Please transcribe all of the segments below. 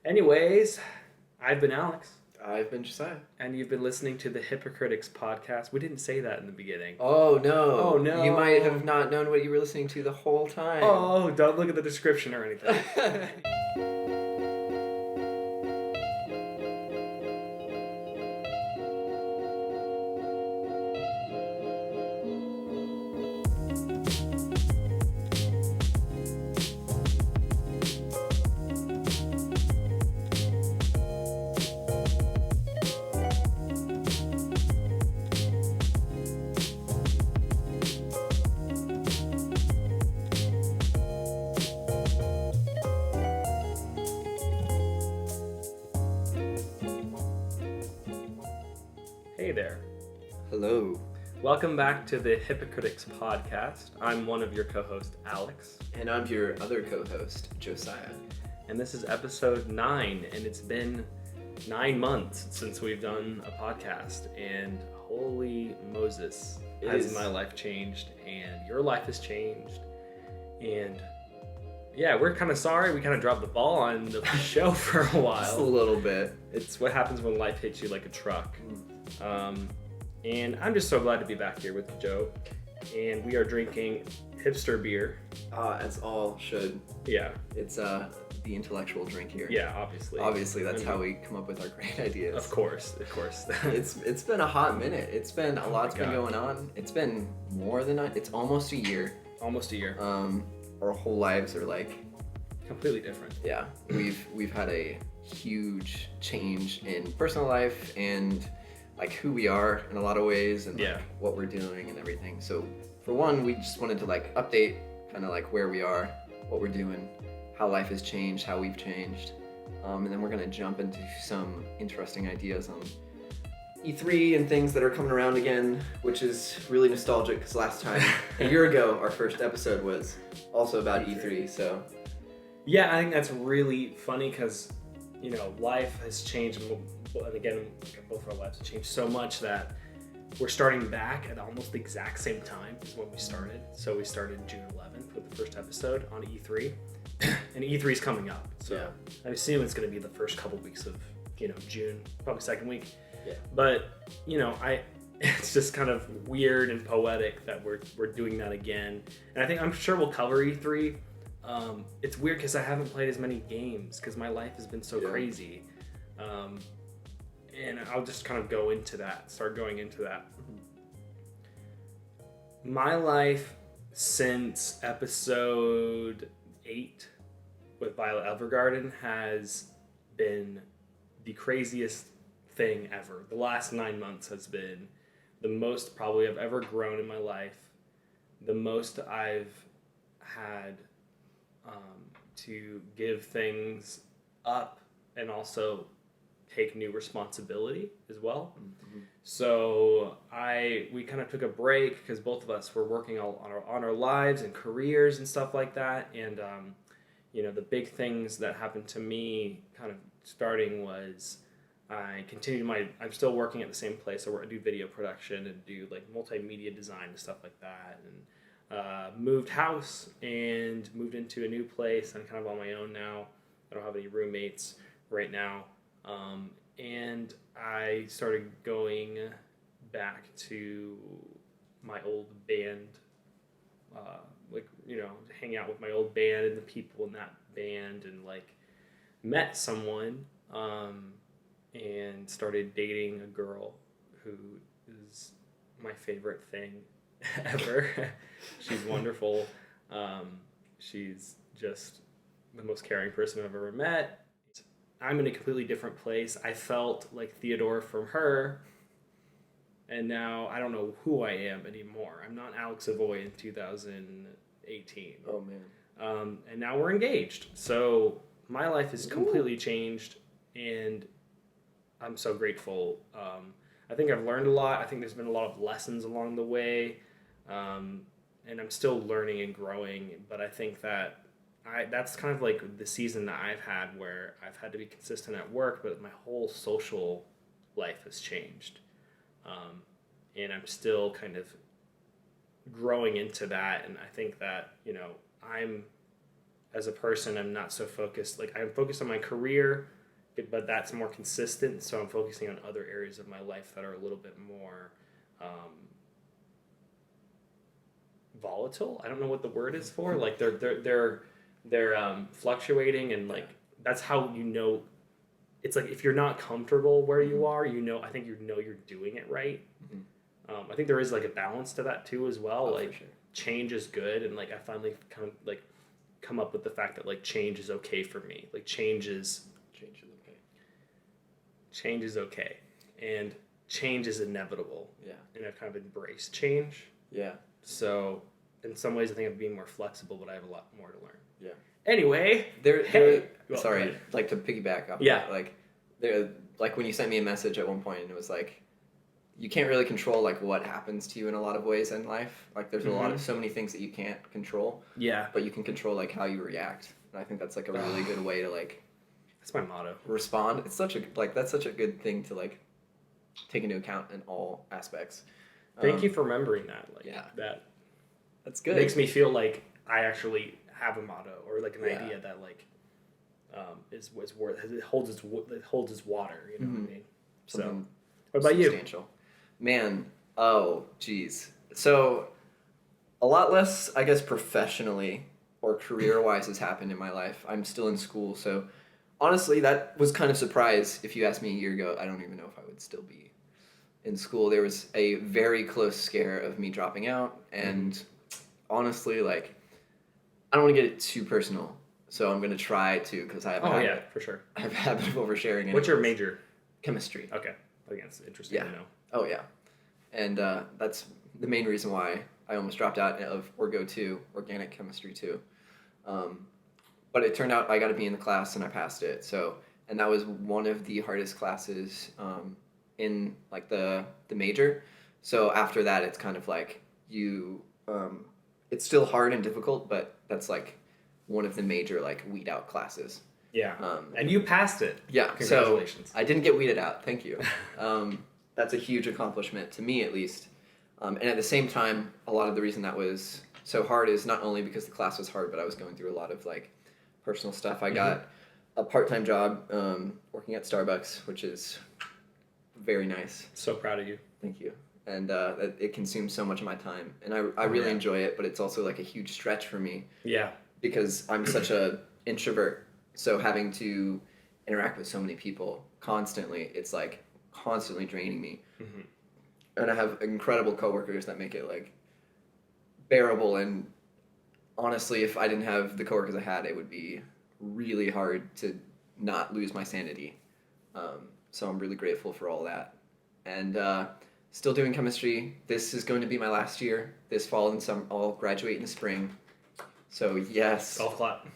Anyways, I've been Alex. I've been Josiah. And you've been listening to the Hipocritics podcast. We didn't say that in the beginning. Oh, no. Oh, no. You might have not known what you were listening to the whole time. Oh, don't look at the description or anything. Hey there. Hello. Welcome back to the Hipocritics podcast. I'm one of your co-hosts, Alex. And I'm your other co-host, Josiah. And this is episode 9, and it's been 9 months since we've done a podcast. And holy Moses, has my life changed, and your life has changed. And yeah, we're kind of sorry we kind of dropped the ball on the show for a while. Just a little bit. It's what happens when life hits you like a truck. And I'm just so glad to be back here with Joe. And we are drinking hipster beer. As all should. Yeah. It's the intellectual drink here. Yeah, obviously. Obviously, that's how we come up with our great ideas. Of course. It's been a hot minute. It's been a lot's been going on. It's been more than it's almost a year. Almost a year. Our whole lives are like completely different. Yeah, we've had a huge change in personal life and like who we are in a lot of ways and like what we're doing and everything. So for one, we just wanted to like update kind of like where we are, what we're doing, how life has changed, how we've changed, and then we're gonna jump into some interesting ideas on E3 and things that are coming around again, which is really nostalgic because last time, a year ago, our first episode was also about E3, so. Yeah, I think that's really funny because, you know, life has changed, and again, both our lives have changed so much that we're starting back at almost the exact same time as when we started. So we started June 11th with the first episode on E3, and E3 is coming up. So I assume it's going to be the first couple weeks of, June, probably second week. Yeah. But, it's just kind of weird and poetic that we're doing that again. And I'm sure we'll cover E3. It's weird because I haven't played as many games because my life has been so crazy. And I'll just kind of start going into that. My life since episode 8 with Violet Evergarden has been the craziest thing ever. The last 9 months has been the most probably I've ever grown in my life, the most I've had to give things up and also take new responsibility as well. Mm-hmm. So we kind of took a break because both of us were working on our lives and careers and stuff like that. And the big things that happened to me kind of starting was I'm still working at the same place. I do video production and do like multimedia design and stuff like that. And moved house and moved into a new place. I'm kind of on my own now. I don't have any roommates right now. And I started going back to my old band, hang out with my old band and the people in that band and like met someone, and started dating a girl who is my favorite thing ever. She's wonderful. She's just the most caring person I've ever met. I'm in a completely different place. I felt like Theodore from her, and now I don't know who I am anymore. I'm not Alex Savoy in 2018. Oh, man. And now we're engaged. So my life has completely changed, and I'm so grateful. I think I've learned a lot. I think there's been a lot of lessons along the way, and I'm still learning and growing, but I think that that's kind of like the season that I've had where I've had to be consistent at work, but my whole social life has changed. And I'm still kind of growing into that. And I think that, as a person, I'm not so focused. Like, I'm focused on my career, but that's more consistent. So I'm focusing on other areas of my life that are a little bit more volatile. I don't know what the word is for. Like, they're fluctuating, and like that's how you know. It's like if you're not comfortable where you are, I think you're doing it right. Mm-hmm. I think there is like a balance to that too as well. Oh, like for sure. Change is good, and like I finally come up with the fact that like change is okay for me. Like change is okay. Change is okay, and change is inevitable. Yeah. And I've kind of embraced change. Yeah. So in some ways, I think I'm being more flexible, but I have a lot more to learn. Yeah. Anyway, sorry, like to piggyback off. Yeah. That, like when you sent me a message at one point, and it was like, you can't really control like what happens to you in a lot of ways in life. Like there's so many things that you can't control. Yeah. But you can control like how you react, and I think that's like a really good way to like. That's my motto. Respond. It's that's such a good thing to like take into account in all aspects. Thank you for remembering that. Like that's good. It makes me feel like I actually have a motto or like an idea that like is worth it holds its water. You know what I mean? Something what about substantial. You? Man, oh geez. So a lot less, I guess, professionally or career-wise has happened in my life. I'm still in school, so honestly, that was kind of surprise. If you asked me a year ago, I don't even know if I would still be in school. There was a very close scare of me dropping out, and honestly, like, I don't want to get it too personal, so I'm going to try to, because I have for sure. I have a habit of oversharing. What's your major? Chemistry. Okay. I think it's interesting to know. Oh, yeah. And that's the main reason why I almost dropped out of Orgo 2, Organic Chemistry 2. But it turned out I got to be in the class, and I passed it. So, and that was one of the hardest classes in, like, the major. So after that, it's kind of like it's still hard and difficult, but that's, like, one of the major, like, weed out classes. Yeah. And you passed it. Yeah. Congratulations. So I didn't get weeded out. Thank you. That's a huge accomplishment to me, at least. And at the same time, a lot of the reason that was so hard is not only because the class was hard, but I was going through a lot of like personal stuff. I got a part-time job working at Starbucks, which is very nice. So proud of you. Thank you. And it consumes so much of my time, and I really enjoy it. But it's also like a huge stretch for me. Yeah. Because I'm such a introvert. So having to interact with so many people constantly, it's like constantly draining me. Mm-hmm. And I have incredible coworkers that make it like bearable. And honestly, if I didn't have the coworkers I had, it would be really hard to not lose my sanity. So I'm really grateful for all that. And still doing chemistry. This is going to be my last year. This fall and summer, I'll graduate in the spring. So yes. Golf clap.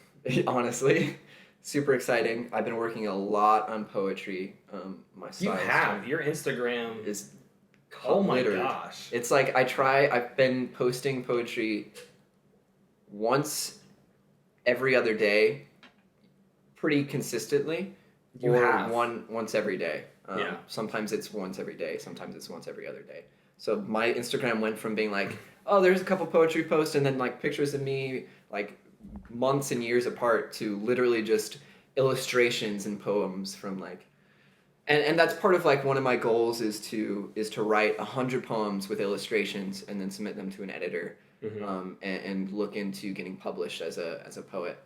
Honestly. Super exciting. I've been working a lot on poetry. My style. You have. Your Instagram is. Oh my gosh. It's like I've been posting poetry once every other day, pretty consistently. You have once every day. Sometimes it's once every day. Sometimes it's once every other day. So my Instagram went from being like, oh, there's a couple poetry posts, and then like pictures of me like months and years apart, to literally just illustrations and poems from like, and that's part of like one of my goals is to write 100 poems with illustrations and then submit them to an editor, and look into getting published as a poet.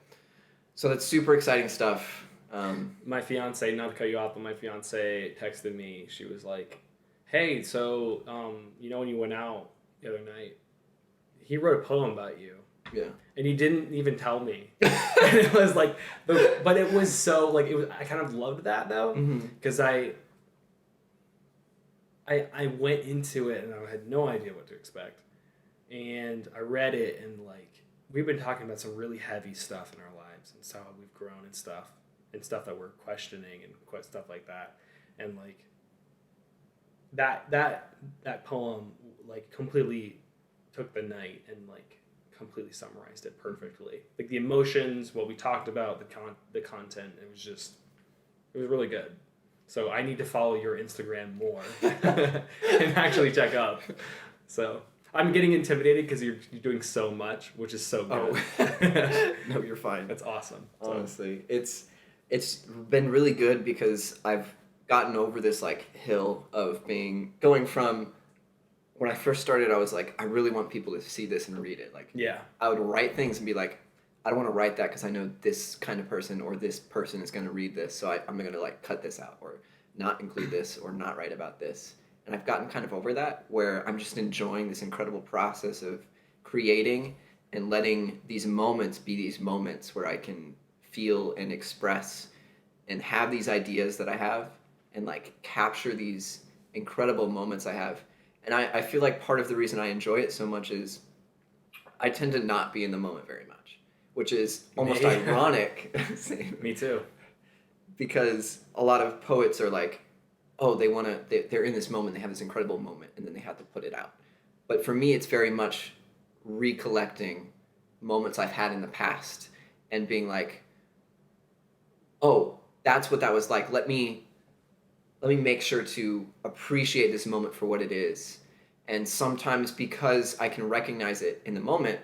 So that's super exciting stuff. My fiance, not to cut you off, but my fiance texted me. She was like, hey, so when you went out the other night, he wrote a poem about you. Yeah. And he didn't even tell me. And it was like, but it was so like, I kind of loved that though, because I went into it and I had no idea what to expect. And I read it, and like, we've been talking about some really heavy stuff in our lives and how we've grown and stuff that we're questioning and stuff like that. And like, that poem like completely took the night and like completely summarized it perfectly. Like the emotions, what we talked about, the content, it was really good. So I need to follow your Instagram more and actually check up. So Yeah. getting intimidated because you're doing so much, which is so good. Oh. No, you're fine. That's awesome. Honestly, it's been really good because I've gotten over this like hill of going from when I first started. I was like, I really want people to see this and read it. Like, yeah, I would write things and be like, I don't want to write that because I know this kind of person or this person is going to read this, so I'm going to like cut this out or not include this or not write about this. And I've gotten kind of over that, where I'm just enjoying this incredible process of creating and letting these moments be these moments where I can feel and express and have these ideas that I have and like capture these incredible moments I have. And I feel like part of the reason I enjoy it so much is I tend to not be in the moment very much, which is almost ironic. Me too. Because a lot of poets are like, oh, they're in this moment, they have this incredible moment, and then they have to put it out. But for me, it's very much recollecting moments I've had in the past and being like, oh, that's what that was like. Let me make sure to appreciate this moment for what it is. And sometimes because I can recognize it in the moment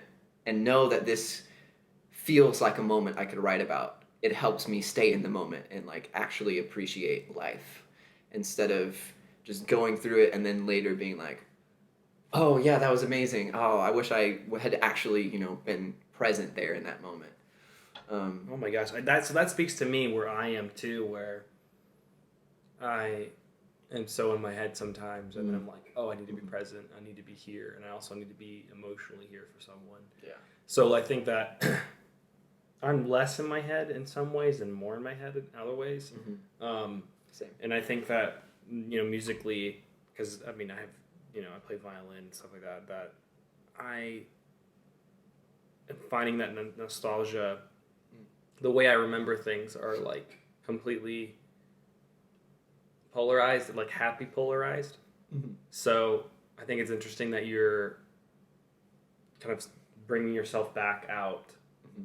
and know that this feels like a moment I could write about, it helps me stay in the moment and like actually appreciate life instead of just going through it and then later being like, oh yeah, that was amazing. Oh, I wish I had actually, been present there in that moment. Oh my gosh, that speaks to me where I am too, where I am so in my head sometimes, and then I'm like, oh, I need to be present, I need to be here, and I also need to be emotionally here for someone. Yeah. So I think that I'm less in my head in some ways and more in my head in other ways. Mm-hmm. Same. And I think that, musically, because I mean, I have, I play violin and stuff like that, that I am finding that nostalgia, the way I remember things are like completely polarized, like happy polarized. Mm-hmm. So I think it's interesting that you're kind of bringing yourself back out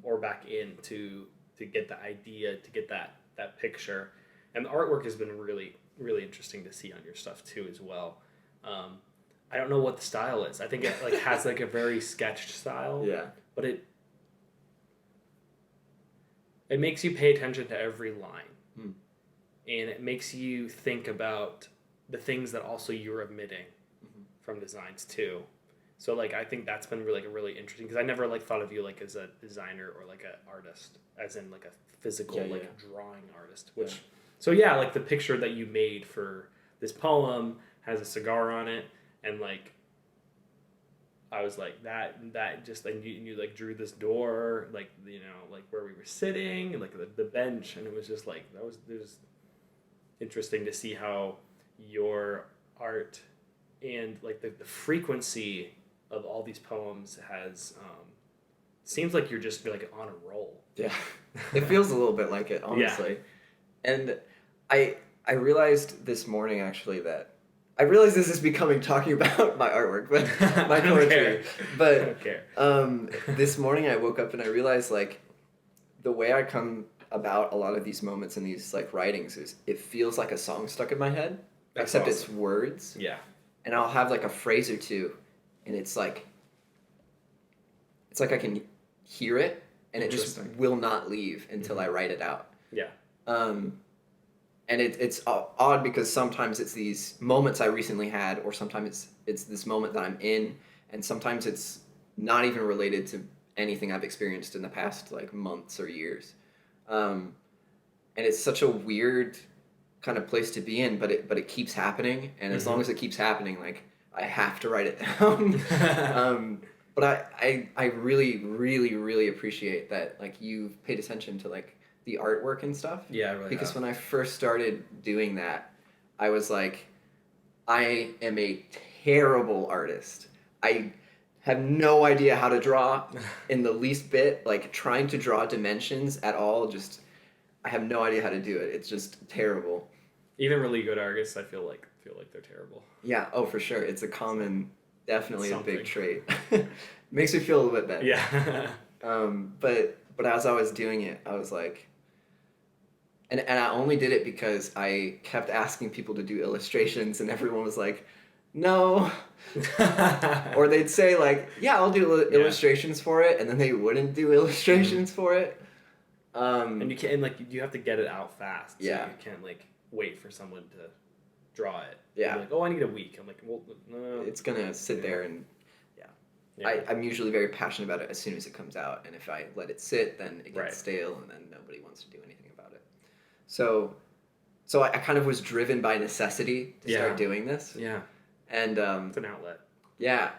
or back in to get the idea, to get that picture. And the artwork has been really, really interesting to see on your stuff too as well. I don't know what the style is. I think it like has like a very sketched style. Yeah. But it makes you pay attention to every line. Mm. And it makes you think about the things that also you're omitting from designs too. So like I think that's been really interesting because I never like thought of you like as a designer or like an artist, as in like a physical drawing artist. Which so yeah, like the picture that you made for this poem has a cigar on it, and like I was like that just like you like drew this door, like like where we were sitting and like the bench, and it was just like it was interesting to see how your art and like the frequency of all these poems has seems like you're just like on a roll. Yeah. It feels a little bit like it, honestly. Yeah. And I realized this morning actually that I realize this is becoming talking about my artwork, but my poetry. But this morning I woke up and I realized like the way I come about a lot of these moments in these like writings is it feels like a song stuck in my head. That's except awesome. It's words. Yeah. And I'll have like a phrase or two and it's like I can hear it and it just will not leave until I write it out. Yeah. And it's odd because sometimes it's these moments I recently had, or sometimes it's this moment that I'm in, and sometimes it's not even related to anything I've experienced in the past like months or years. And it's such a weird kind of place to be in, but it keeps happening, and as long as it keeps happening, like I have to write it down. But I really, really, really appreciate that like you've paid attention to like the artwork and stuff. Yeah, I really because have. When I first started doing that, I was like, I am a terrible artist. I have no idea how to draw in the least bit. Like trying to draw dimensions at all, just I have no idea how to do it. It's just terrible. Even really good artists, I feel like they're terrible. Yeah. Oh, for sure. It's a common, definitely a big trait. Makes me feel a little bit better. Yeah. But as I was doing it, I was like, and I only did it because I kept asking people to do illustrations, and everyone was like, no. Or they'd say like, yeah, I'll do illustrations for it, and then they wouldn't do illustrations for it. And you can't, like, you have to get it out fast. So Yeah. you can't, like, wait for someone to draw it. Yeah. You're like, oh, I need a week. I'm like, well, no. It's gonna sit there and I'm usually very passionate about it as soon as it comes out, and if I let it sit, then it gets stale, and then nobody wants to do anything about it. So I kind of was driven by necessity to start doing this. Yeah. And it's an outlet. Yeah,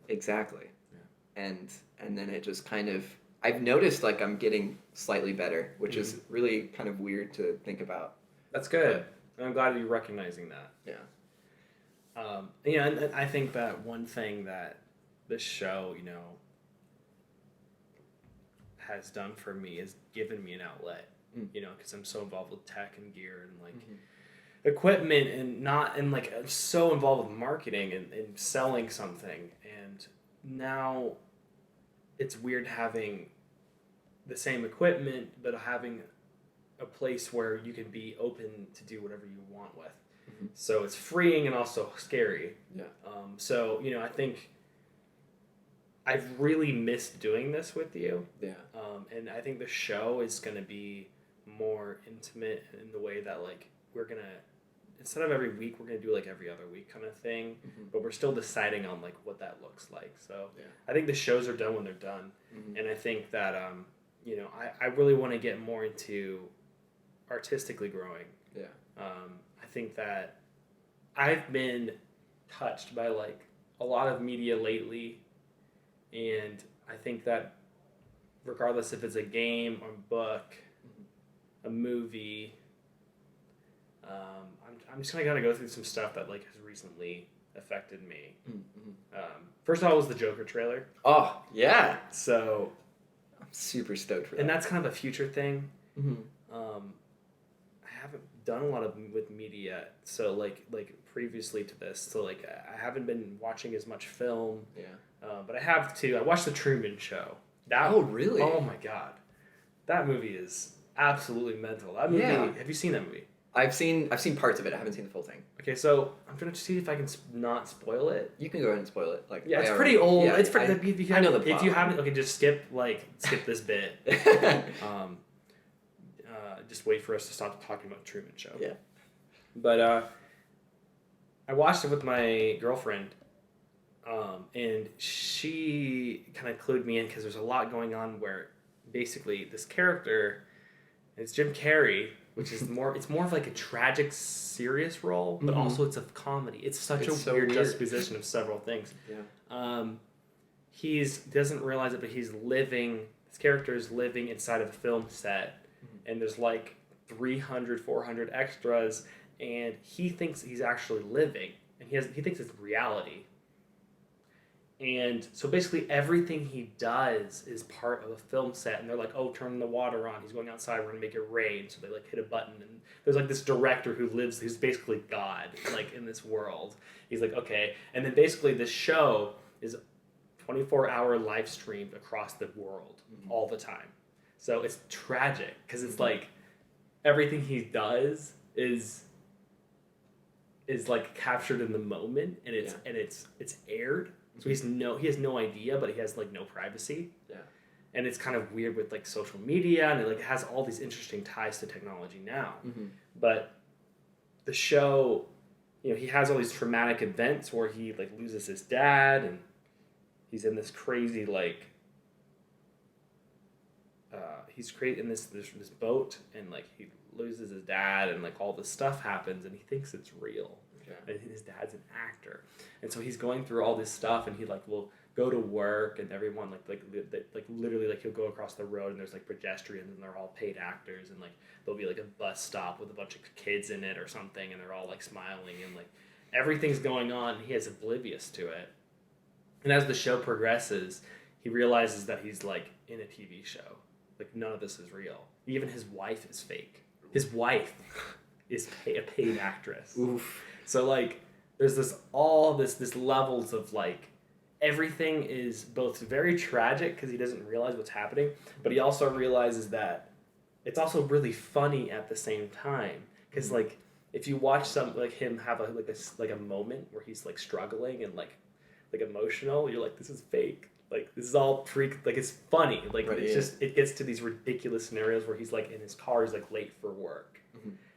exactly. Yeah. And then it just kind of, I've noticed like I'm getting slightly better, which is really kind of weird to think about. That's good. And I'm glad you're recognizing that. Yeah. And I think that one thing that this show, has done for me is given me an outlet, because I'm so involved with tech and gear and like equipment and like I'm so involved with marketing and selling something. And now it's weird having the same equipment, but having a place where you can be open to do whatever you want with. So it's freeing and also scary. Yeah. So, I think I've really missed doing this with you. Yeah. And I think the show is going to be more intimate in the way that, like, we're going to, instead of every week, we're going to do, like, every other week kind of thing. But we're still deciding on, like, what that looks like. So I think the shows are done when they're done. And I think that, I really want to get more into artistically growing. Yeah. I think that I've been touched by, like, a lot of media lately. And I think that regardless if it's a game or a book, a movie, I'm just gonna go through some stuff that like has recently affected me. First of all was the Joker trailer. Oh yeah. So I'm super stoked for that. And that's kind of a future thing. I haven't done a lot with media, so like previously to this, so like I haven't been watching as much film. Yeah. But I have to. I watched The Truman Show. Oh, really? Oh, my God. That movie is absolutely mental. That movie, have you seen that movie? I've seen parts of it. I haven't seen the full thing. Okay, so I'm trying to see if I can not spoil it. You can go ahead and spoil it. Like, it's pretty old. Yeah, it's pretty. I know the plot. If you haven't, okay, just skip this bit. Just wait for us to stop talking about The Truman Show. Yeah. But I watched it with my girlfriend. And she kind of clued me in because there's a lot going on where basically this character, it's Jim Carrey, which is more of like a tragic, serious role, but also it's a comedy. It's such a weird juxtaposition of several things. Yeah. He doesn't realize it, but this character is living inside of a film set, and there's like 300, 400 extras, and he thinks he's actually living, and he thinks it's reality. And so basically everything he does is part of a film set. And they're like, oh, turn the water on. He's going outside. We're going to make it rain. So they like hit a button. And there's like this director who's basically God, like in this world. He's like, okay. And then basically this show is 24-hour live streamed across the world all the time. So it's tragic because it's like everything he does is like captured in the moment and it's aired. So he has no idea, but he has like no privacy. Yeah. And it's kind of weird with like social media, and it like has all these interesting ties to technology now. But the show, he has all these traumatic events where he like loses his dad, and he's in this crazy like he's in this boat, and like he loses his dad, and like all this stuff happens, and he thinks it's real. And his dad's an actor, and so he's going through all this stuff, and he like will go to work, and everyone like literally like he'll go across the road, and there's like pedestrians, and they're all paid actors, and like there'll be like a bus stop with a bunch of kids in it or something, and they're all like smiling, and like everything's going on, and he is oblivious to it. And as the show progresses, he realizes that he's like in a TV show, like none of this is real. Even his wife is fake. His wife is a paid actress. Oof. So like there's this levels of like everything is both very tragic because he doesn't realize what's happening, but he also realizes that it's also really funny at the same time because like if you watch some like him have a moment where he's like struggling and like emotional, you're like, this is fake. Like this is all like it's funny. Like right, it's just it gets to these ridiculous scenarios where he's like in his car, he's like late for work,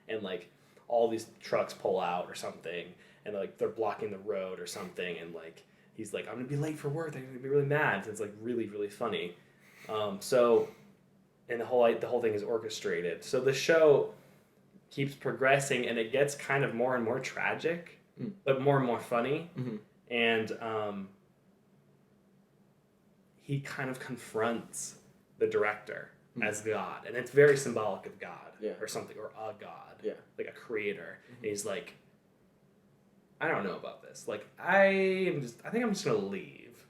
and like all these trucks pull out or something, and like they're blocking the road or something, and like he's like, I'm gonna be late for work. They're gonna be really mad. So it's like really really funny. So, and the whole thing is orchestrated. So the show keeps progressing, and it gets kind of more and more tragic, but more and more funny, and he kind of confronts the director as God, and it's very symbolic of God or something, or a God, like a creator. And he's like, I don't know about this. Like, I think I'm just gonna leave.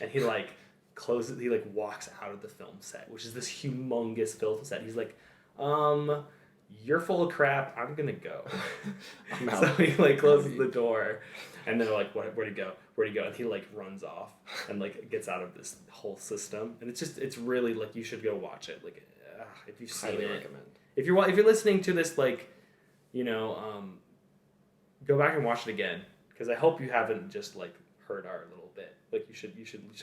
And he like closes. He like walks out of the film set, which is this humongous film set. He's like, you're full of crap. I'm gonna go. I'm out. So he like closes the door, and they're like, where'd he go? Where'd he go? And he like runs off and like gets out of this whole system. And it's really like, you should go watch it. Like, if you've seen it, recommend. If you're listening to this, like, go back and watch it again, because I hope you haven't just like heard our little bit. Like you should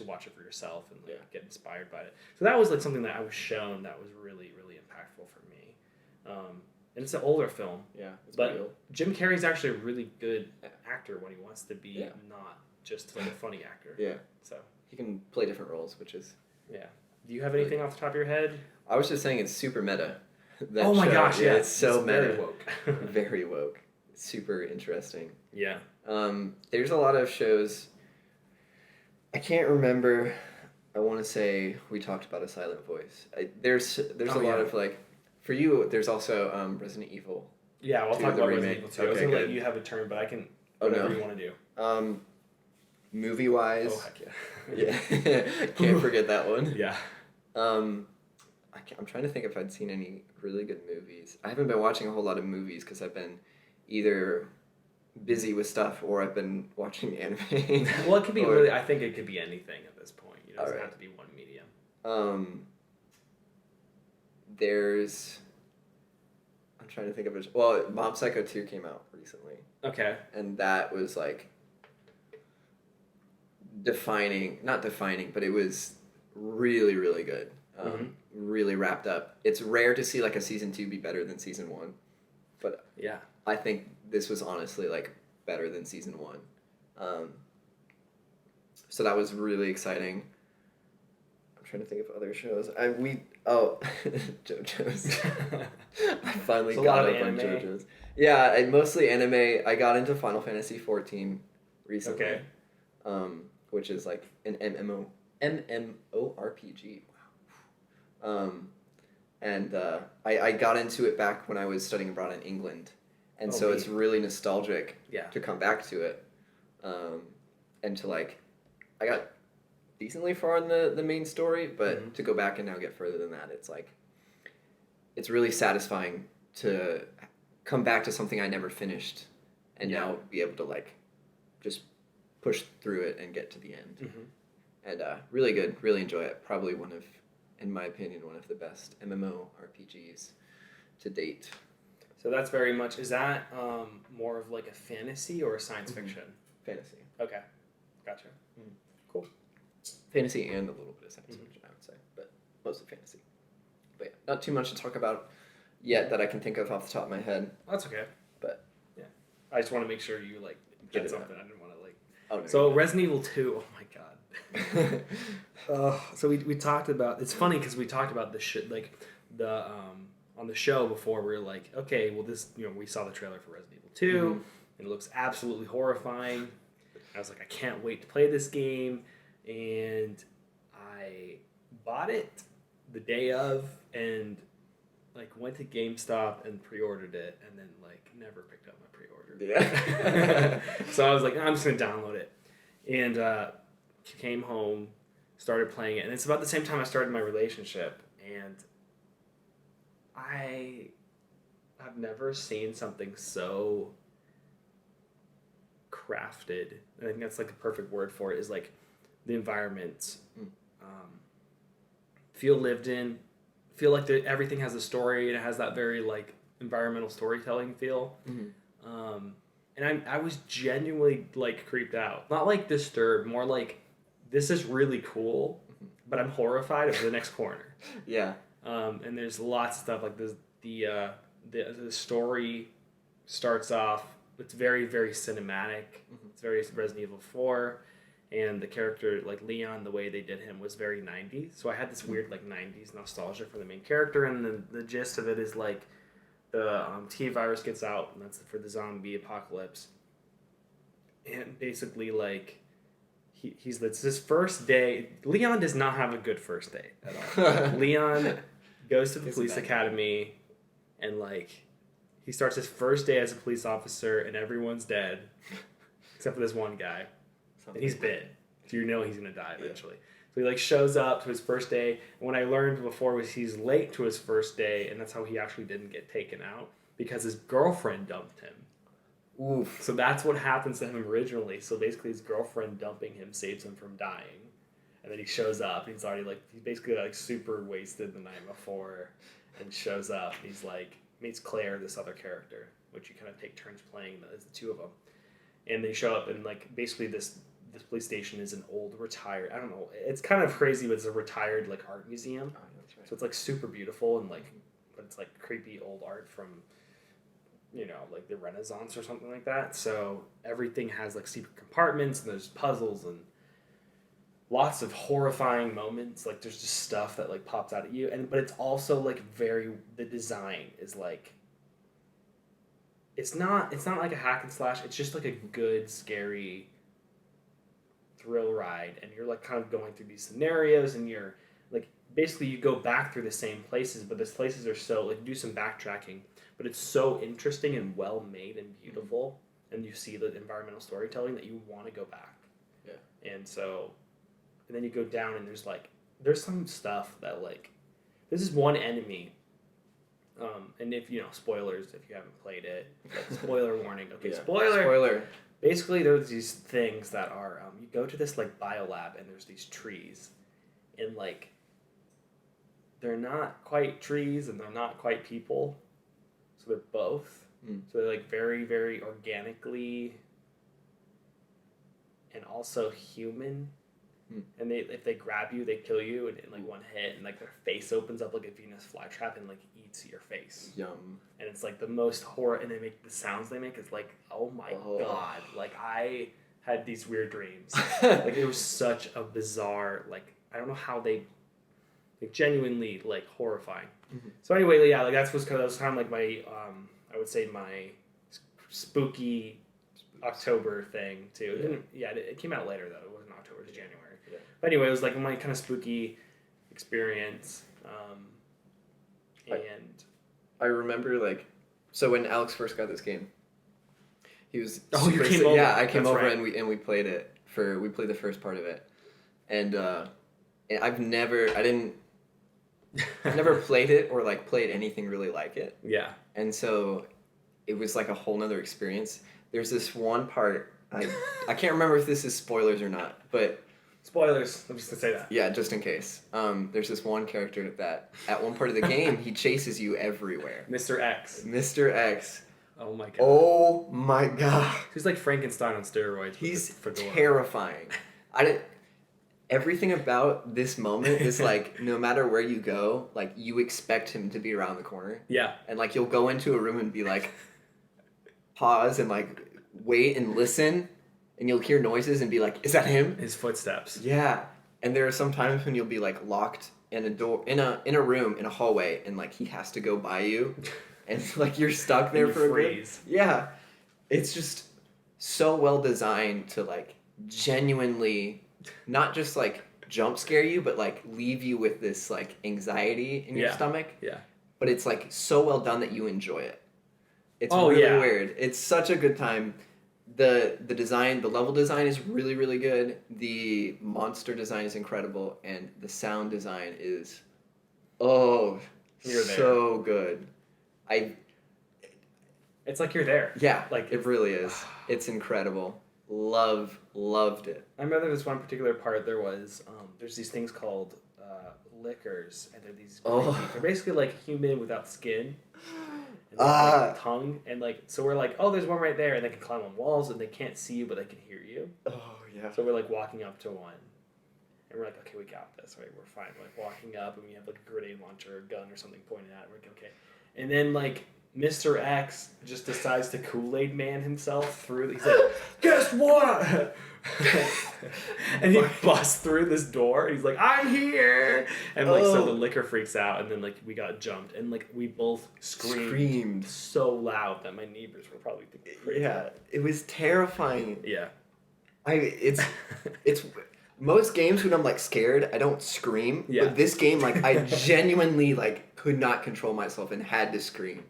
watch it for yourself and like get inspired by it. So that was like something that I was shown that was really really impactful for me. And it's an older film. Yeah, but Jim Carrey's actually a really good actor when he wants to be, not just like a funny actor. Yeah. So he can play different roles, which is Do you have anything off the top of your head? I was just saying it's super meta. Oh my gosh, yeah. It's so meta. Very woke. Very woke. Super interesting. Yeah. There's a lot of shows. I can't remember. I want to say we talked about A Silent Voice. There's a lot of like, for you. There's also Resident Evil. Yeah, we'll talk about Resident Evil too. I was gonna let you have a turn, but I can whatever you want to do. Movie wise. Oh heck yeah. Yeah. Can't forget that one. Yeah. I'm trying to think if I'd seen any really good movies. I haven't been watching a whole lot of movies because I've been either busy with stuff or I've been watching anime. Well, it could be really. I think it could be anything at this point. It doesn't have to be one medium. I'm trying to think of it. Well, Mob Psycho 2 came out recently. Okay. And that was like not defining, but it was really, really good. Really wrapped up. It's rare to see like a season 2 be better than season 1, but yeah, I think this was honestly like better than season 1. So that was really exciting. I'm trying to think of other shows. JoJo's. I finally got up on JoJo's. Yeah, and mostly anime. I got into Final Fantasy 14 recently. Okay. Which is like an MMORPG. Wow. And I got into it back when I was studying abroad in England. And so it's really nostalgic to come back to it. And to like, I got decently far in the main story, but to go back and now get further than that, it's like, it's really satisfying to come back to something I never finished and now be able to like just push through it and get to the end. And really good, really enjoy it. Probably in my opinion, one of the best MMORPGs to date. So that's very much, is that more of like a fantasy or a science fiction? Fantasy. Okay, gotcha. Cool. Fantasy and a little bit of science fiction, I would say, but mostly fantasy. But yeah, not too much to talk about yet that I can think of off the top of my head. That's okay. But yeah, I just want to make sure you like get something. I didn't want to like. Oh, no, so Resident Evil 2. Oh my god. So we talked about. It's funny because we talked about this shit like the on the show before. We were like, okay, well this we saw the trailer for Resident Evil 2 and it looks absolutely horrifying. I was like, I can't wait to play this game, and I bought it the day of and like went to GameStop and pre-ordered it, and then like never picked up my pre-order. Yeah. So I was like, I'm just gonna download it, and came home, started playing it, and it's about the same time I started my relationship, and I've never seen something so crafted. I think that's like the perfect word for it, is like the environments feel lived in, feel like everything has a story, and it has that very like environmental storytelling feel. Mm-hmm. And I was genuinely like creeped out. Not like disturbed, more like this is really cool, but I'm horrified of the next corner. Yeah. And there's lots of stuff like this. The story starts off. It's very, very cinematic. Mm-hmm. It's very Resident Evil 4, and the character like Leon, the way they did him was very 90s. So I had this weird like 90s nostalgia for the main character, and the gist of it is like the T virus gets out, and that's for the zombie apocalypse. And basically, like it's his first day. Leon does not have a good first day at all. Leon goes to the police academy, and like he starts his first day as a police officer, and everyone's dead except for this one guy, and he's bit. So you know he's gonna die eventually. Yeah. So he like shows up to his first day, and what I learned before was he's late to his first day, and that's how he actually didn't get taken out because his girlfriend dumped him. Oof. So that's what happens to him originally. So basically his girlfriend dumping him saves him from dying. And then he shows up, and he's already like, he's basically like super wasted the night before, and shows up, and he's like, meets Claire, this other character, which you kind of take turns playing as the two of them. And they show up, and like basically this police station is an old retired, I don't know, it's kind of crazy, but it's a retired like art museum. Oh, that's right. So it's like super beautiful, and like, but it's like creepy old art from, you know, like the Renaissance or something like that. So everything has like secret compartments, and there's puzzles and lots of horrifying moments. Like there's just stuff that like pops out at you, but it's also like the design is like, it's not like a hack and slash. It's just like a good scary thrill ride, and you're like kind of going through these scenarios, and you're like basically you go back through the same places, but those places are so like do some backtracking. But it's so interesting and well made and beautiful, and you see the environmental storytelling that you want to go back. Yeah. And then you go down, and there's some stuff that like, this is one enemy. And if you know, spoilers if you haven't played it, but spoiler warning. Okay, yeah. Spoiler. Basically, there's these things that are you go to this like biolab, and there's these trees, and like they're not quite trees, and they're not quite people. So they're both. So they're like very, very organically and also human. And if they grab you, they kill you in like one hit, and like their face opens up like a Venus flytrap and like eats your face. Yum. And it's like the most horror, and they make the sounds they make is like, oh my god. Like I had these weird dreams. Like it was such a bizarre, like I don't know how they like genuinely like horrifying. Mm-hmm. So anyway, yeah, like that was kind of like my I would say my spooky October thing too. Yeah. It came out later though. It wasn't October, it was January. Yeah. But anyway, it was like my kind of spooky experience. And I remember like, so when Alex first got this game, he was you came over. Yeah, I came That's over right. and we played it we played the first part of it, and I've never played it or like played anything really like it. Yeah. And so it was like a whole nother experience. There's this one part, I can't remember if this is spoilers or not, but spoilers, I'm just gonna say that. Yeah, just in case. There's this one character that at one part of the game he chases you everywhere. Mr. X. Mr. X. Oh my god. Oh my god. He's like Frankenstein on steroids. He's terrifying. Everything about this moment is like, no matter where you go, like you expect him to be around the corner. Yeah. And like you'll go into a room and be like, pause and like wait and listen, and you'll hear noises and be like, is that him? His footsteps. Yeah. And there are some times when you'll be like locked in a door, in a room, in a hallway, and like he has to go by you, and like you're stuck there for a bit. Yeah. It's just so well designed to like genuinely not just like jump scare you, but like leave you with this like anxiety in your stomach. Yeah. But it's like so well done that you enjoy it. It's really weird. It's such a good time. The design, the level design is really, really good. The monster design is incredible, and the sound design is so good. It's like you're there. Yeah, like it really is. It's incredible. Loved it. I remember this one particular part. There was there's these things called lickers, and they're these. They're basically like human without skin, And they have, like, a tongue, and like so we're like, oh, there's one right there, and they can climb on walls, and they can't see you, but they can hear you. Oh yeah. So we're like walking up to one, and we're like, okay, we got this, right? We're fine. We're like walking up, and we have like a grenade launcher, or a gun, or something pointed at it. We're like, okay, and then like Mr. X just decides to Kool-Aid Man himself through. He's like, guess what? And he busts through this door, and he's like, I'm here, and like so the liquor freaks out, and then like we got jumped, and like we both screamed so loud that my neighbors were probably thinking crazy. Yeah, it was terrifying. Yeah, it's most games when I'm like scared, I don't scream. Yeah. But this game, like I genuinely like could not control myself and had to scream.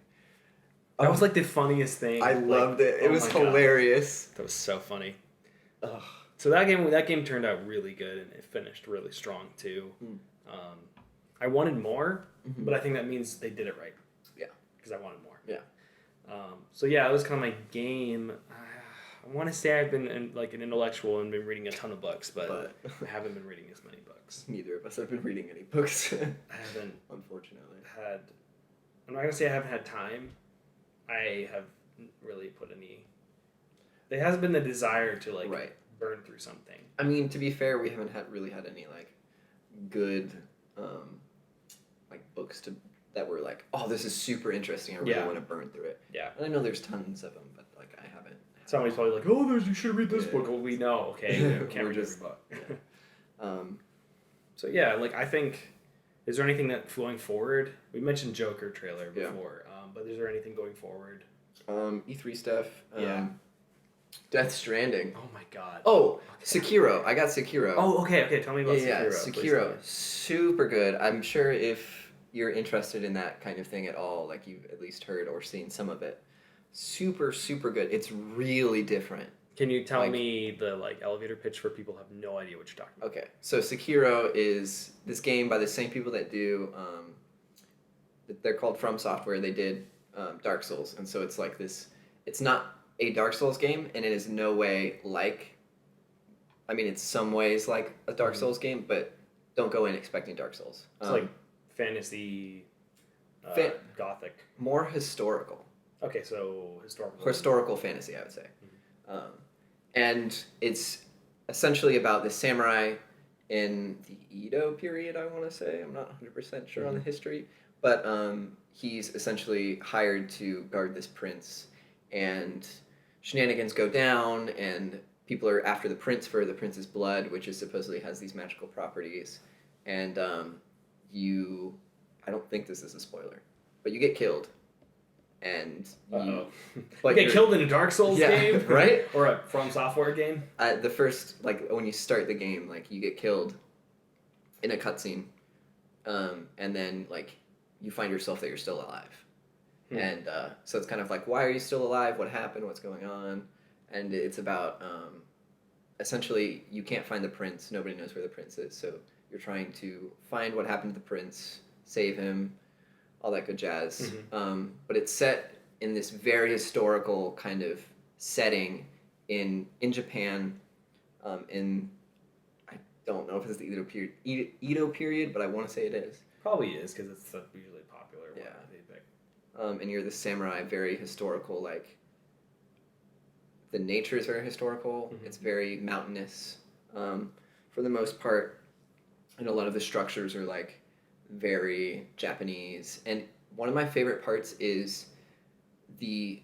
That was like the funniest thing. I loved it. It was hilarious. God. That was so funny. Ugh. So that game turned out really good, and it finished really strong too. I wanted more, but I think that means they did it right. Yeah, because I wanted more. Yeah. So yeah, it was kind of my game. I want to say I've been an intellectual and been reading a ton of books, but I haven't been reading as many books. Neither of us have been reading any books. I haven't, unfortunately. I'm not gonna say I haven't had time. I have really put any. There hasn't been the desire to burn through something. I mean, to be fair, we haven't really had any like good like books that were like, oh, this is super interesting. I really want to burn through it. Yeah. And I know there's tons of them, but like I haven't. Somebody's probably like, oh, you should read this book. Well, we know, okay, we can't read every book. Yeah. So yeah, like I think, is there anything that going forward? We mentioned Joker trailer before, but is there anything going forward? E3 stuff. Death Stranding. Oh my god. Oh, Sekiro. I got Sekiro. Oh, okay. Tell me about Sekiro. Yeah, Sekiro. Super good. I'm sure if you're interested in that kind of thing at all, like you've at least heard or seen some of it. Super, super good. It's really different. Can you tell me the elevator pitch for people who have no idea what you're talking about? Okay, so Sekiro is this game by the same people that do. They're called From Software. They did Dark Souls, and so it's like this. It's not a Dark Souls game, and it is no way like. I mean, it's some ways like a Dark Souls game, but don't go in expecting Dark Souls. It's like fantasy, gothic, more historical. Okay, so historical fantasy, I would say. And it's essentially about the samurai in the Edo period, I want to say. I'm not 100% sure on the history. But he's essentially hired to guard this prince. And shenanigans go down, and people are after the prince for the prince's blood, which is supposedly has these magical properties. And I don't think this is a spoiler, but you get killed. And you get killed in a Dark Souls game, right? Or a From Software game. The first, when you start the game, you get killed in a cutscene, and then you find yourself that you're still alive, and so it's kind of like, why are you still alive? What happened? What's going on? And it's about essentially you can't find the prince. Nobody knows where the prince is, so you're trying to find what happened to the prince, save him. All that good jazz. But it's set in this very historical kind of setting in Japan. I don't know if it's the Edo period, but I want to say it is. Probably is, because it's the usually popular one that they pick. And you're the samurai, very historical, the nature is very historical. It's very mountainous for the most part. And a lot of the structures are very Japanese, and one of my favorite parts is the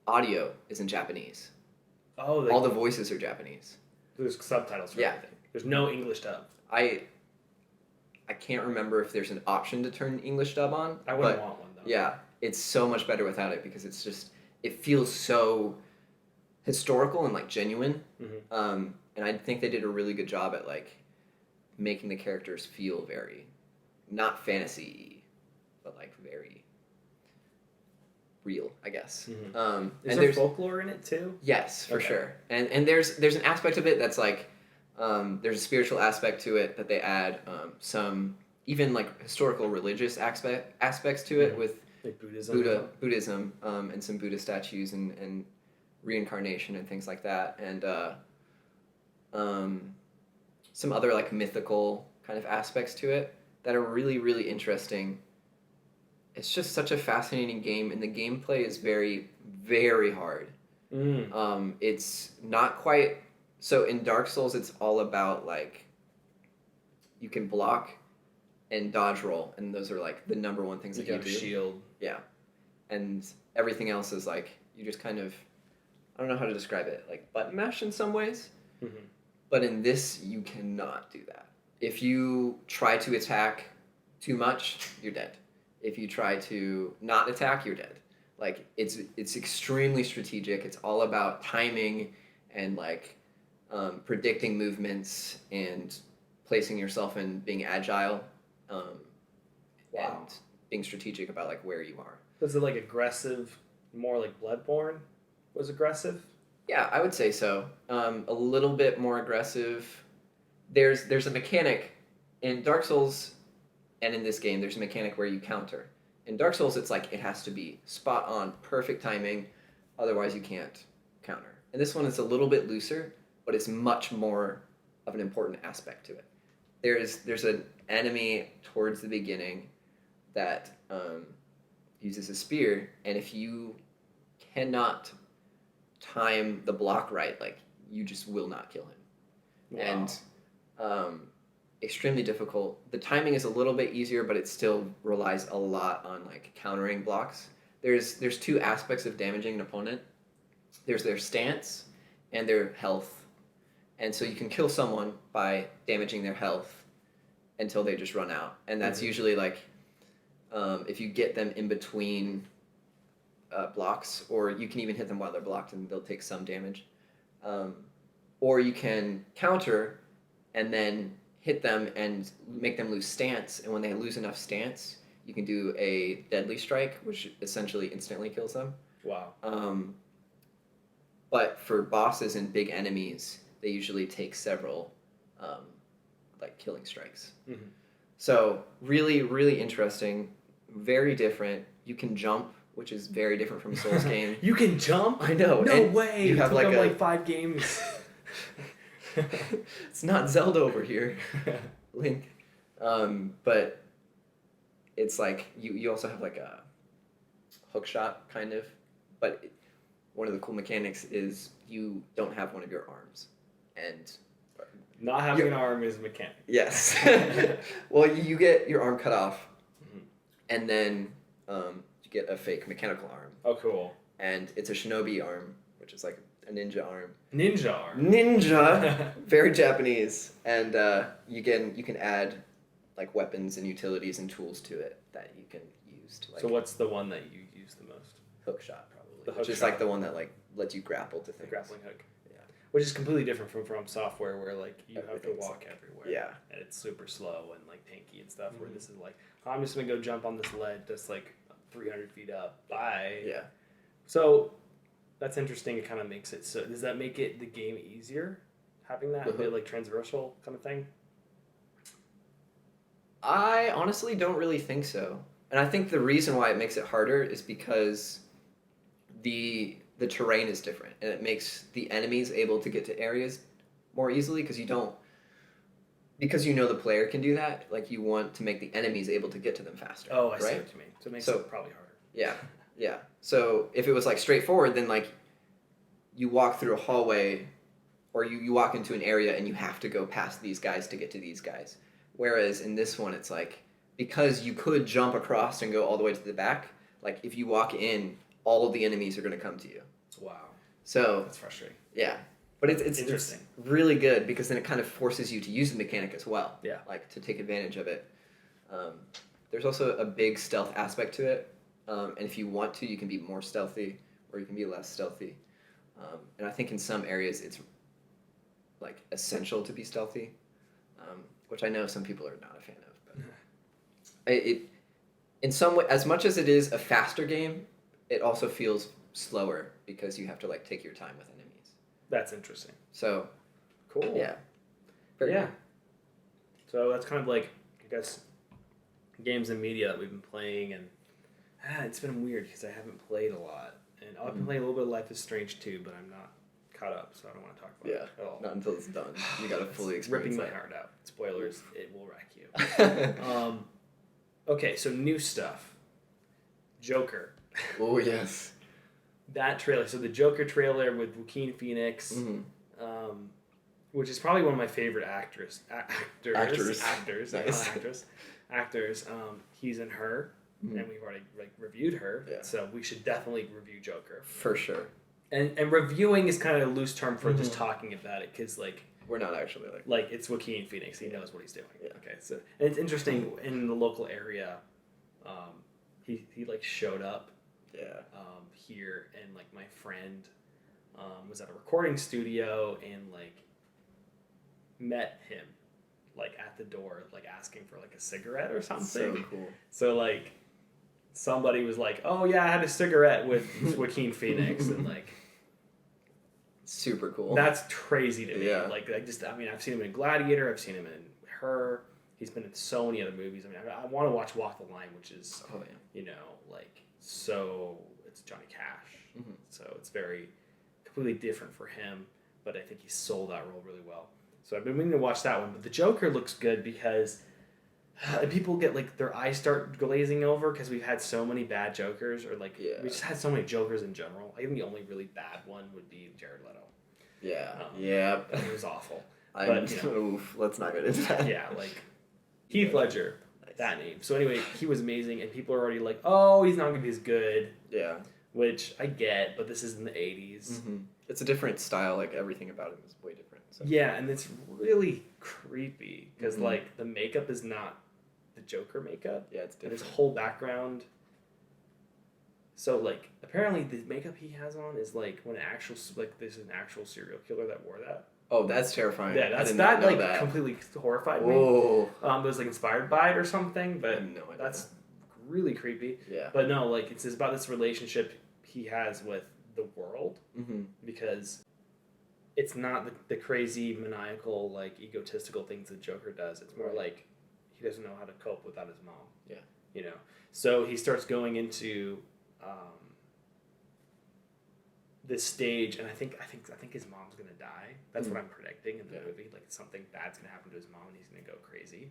audio is in Japanese. Oh, all the voices are Japanese. There's subtitles for everything. There's no English dub. I can't remember if there's an option to turn English dub on. I wouldn't want one though. Yeah, it's so much better without it because it feels so historical and genuine. And I think they did a really good job at making the characters feel very, not fantasy, but very real, I guess. Is there folklore in it too? Yes, for sure. And there's an aspect of it that's there's a spiritual aspect to it that they add, some even historical religious aspects to it with Buddhism, and some Buddha statues and reincarnation and things like that, and some other mythical kind of aspects to it that are really, really interesting. it's just such a fascinating game, and the gameplay is very, very hard. It's not quite... So in Dark Souls, it's all about, like, you can block and dodge roll, and those are, like, the number one things that you do. Shield. Yeah. And everything else is, like, you just kind of... I don't know how to describe it. Like, button mash in some ways. Mm-hmm. But in this, you cannot do that. If you try to attack too much, you're dead. If you try to not attack, you're dead. Like, it's extremely strategic. It's all about timing and, like, predicting movements and placing yourself in being agile and being strategic about, like, where you are. Was it, like, aggressive, more like Bloodborne was aggressive? Yeah, I would say so. A little bit more aggressive. There's a mechanic in Dark Souls and in this game, there's a mechanic where you counter. In Dark Souls, it's like it has to be spot on, perfect timing, otherwise you can't counter. And this one is a little bit looser, but it's much more of an important aspect to it. There's an enemy towards the beginning that uses a spear, and if you cannot time the block right, like, you just will not kill him. Wow. And extremely difficult. The timing is a little bit easier, but it still relies a lot on, like, countering blocks. There's two aspects of damaging an opponent. There's their stance and their health. And so you can kill someone by damaging their health until they just run out. And that's usually, like, if you get them in between blocks, or you can even hit them while they're blocked and they'll take some damage. Or you can counter and then hit them and make them lose stance, and when they lose enough stance, you can do a deadly strike, which essentially instantly kills them. Wow. But for bosses and big enemies, they usually take several like killing strikes. Mm-hmm. So really, really interesting, very different. You can jump, which is very different from a Souls game. You can jump? I know. No way. You have like 5 games. It's not Zelda over here, Link. But it's like you also have like a hook shot kind of, but one of the cool mechanics is you don't have one of your arms, and not having an arm is a mechanic. Yes. Well, you get your arm cut off, and then you get a fake mechanical arm. Oh, cool. And it's a shinobi arm, which is like a ninja arm. Ninja arm. Ninja. Very Japanese. And you can add like weapons and utilities and tools to it that you can use to like. So what's the one that you use the most? Hook shot, probably. The which is like the one that like lets you grapple to things. The grappling hook. Yeah. Which is completely different from Software, where like you have to walk everywhere. Yeah. And it's super slow and like tanky and stuff. Where this is like, I'm just gonna go jump on this ledge that's like 300 feet up. Bye. Yeah. So that's interesting. It kind of makes it so. Does that make it the game easier? Having that a bit like transversal kind of thing? I honestly don't really think so. And I think the reason why it makes it harder is because the terrain is different, and it makes the enemies able to get to areas more easily because you know the player can do that. Like, you want to make the enemies able to get to them faster. Oh, I see what you mean. So it makes it probably harder. Yeah, yeah. So if it was like straightforward, then like you walk through a hallway, or you walk into an area and you have to go past these guys to get to these guys. Whereas in this one, it's like, because you could jump across and go all the way to the back, like if you walk in, all of the enemies are going to come to you. Wow. So that's frustrating. Yeah. But it's interesting. It's really good because then it kind of forces you to use the mechanic as well. Yeah. Like to take advantage of it. There's also a big stealth aspect to it. And if you want to, you can be more stealthy or you can be less stealthy. And I think in some areas it's like essential to be stealthy, which I know some people are not a fan of. But it in some way, as much as it is a faster game, it also feels slower because you have to like take your time with enemies. That's interesting. So cool. Yeah. Yeah. So that's kind of like, I guess, games and media that we've been playing, and it's been weird because I haven't played a lot, and I've been playing a little bit of Life is Strange too, but I'm not caught up, so I don't want to talk about it at all. Not until it's done. You gotta fully experience ripping my heart out. Spoilers, it will wreck you. Okay, so new stuff. Joker. Oh, yes. That trailer. So the Joker trailer with Joaquin Phoenix, which is probably one of my favorite actors. Nice. Not actors. He's in Her, and we've already reviewed Her. Yeah. So we should definitely review Joker. For sure. And reviewing is kind of a loose term for just talking about it, because we're not actually it's Joaquin Phoenix. He knows what he's doing. Yeah. Okay. So and it's interesting in the local area. He showed up. Yeah. Here, and my friend was at a recording studio and met him at the door asking for a cigarette or something. So cool. So somebody was oh yeah, I had a cigarette with Joaquin Phoenix, and super cool. That's crazy to me. Yeah. I've seen him in Gladiator, I've seen him in Her, he's been in so many other movies. I want to watch Walk the Line, which is so it's Johnny Cash. So it's very completely different for him, but I think he sold that role really well. So I've been meaning to watch that one. But the Joker looks good because people get their eyes start glazing over because we've had so many bad Jokers, or we just had so many Jokers in general. I think the only really bad one would be Jared Leto. Yeah. It was awful. Let's not get into that. Yeah, Heath Ledger. Nice. That name. So anyway, he was amazing, and people are already oh, he's not going to be as good. Yeah. Which I get, but this is in the 80s. It's a different style. Everything about him is way different. So. Yeah, and it's really creepy because the makeup is not the Joker makeup. Yeah, it's different. And his whole background. So apparently the makeup he has on is when there's an actual serial killer that wore that. Oh, that's terrifying. Yeah, that completely horrified me. Whoa. It was inspired by it or something, but no idea. That's really creepy. Yeah. But no, it's about this relationship he has with the world, because it's not the crazy maniacal egotistical things the Joker does. It's more he doesn't know how to cope without his mom. Yeah. So he starts going into this stage, and I think his mom's gonna die. That's what I'm predicting in the movie. Something bad's gonna happen to his mom, and he's gonna go crazy.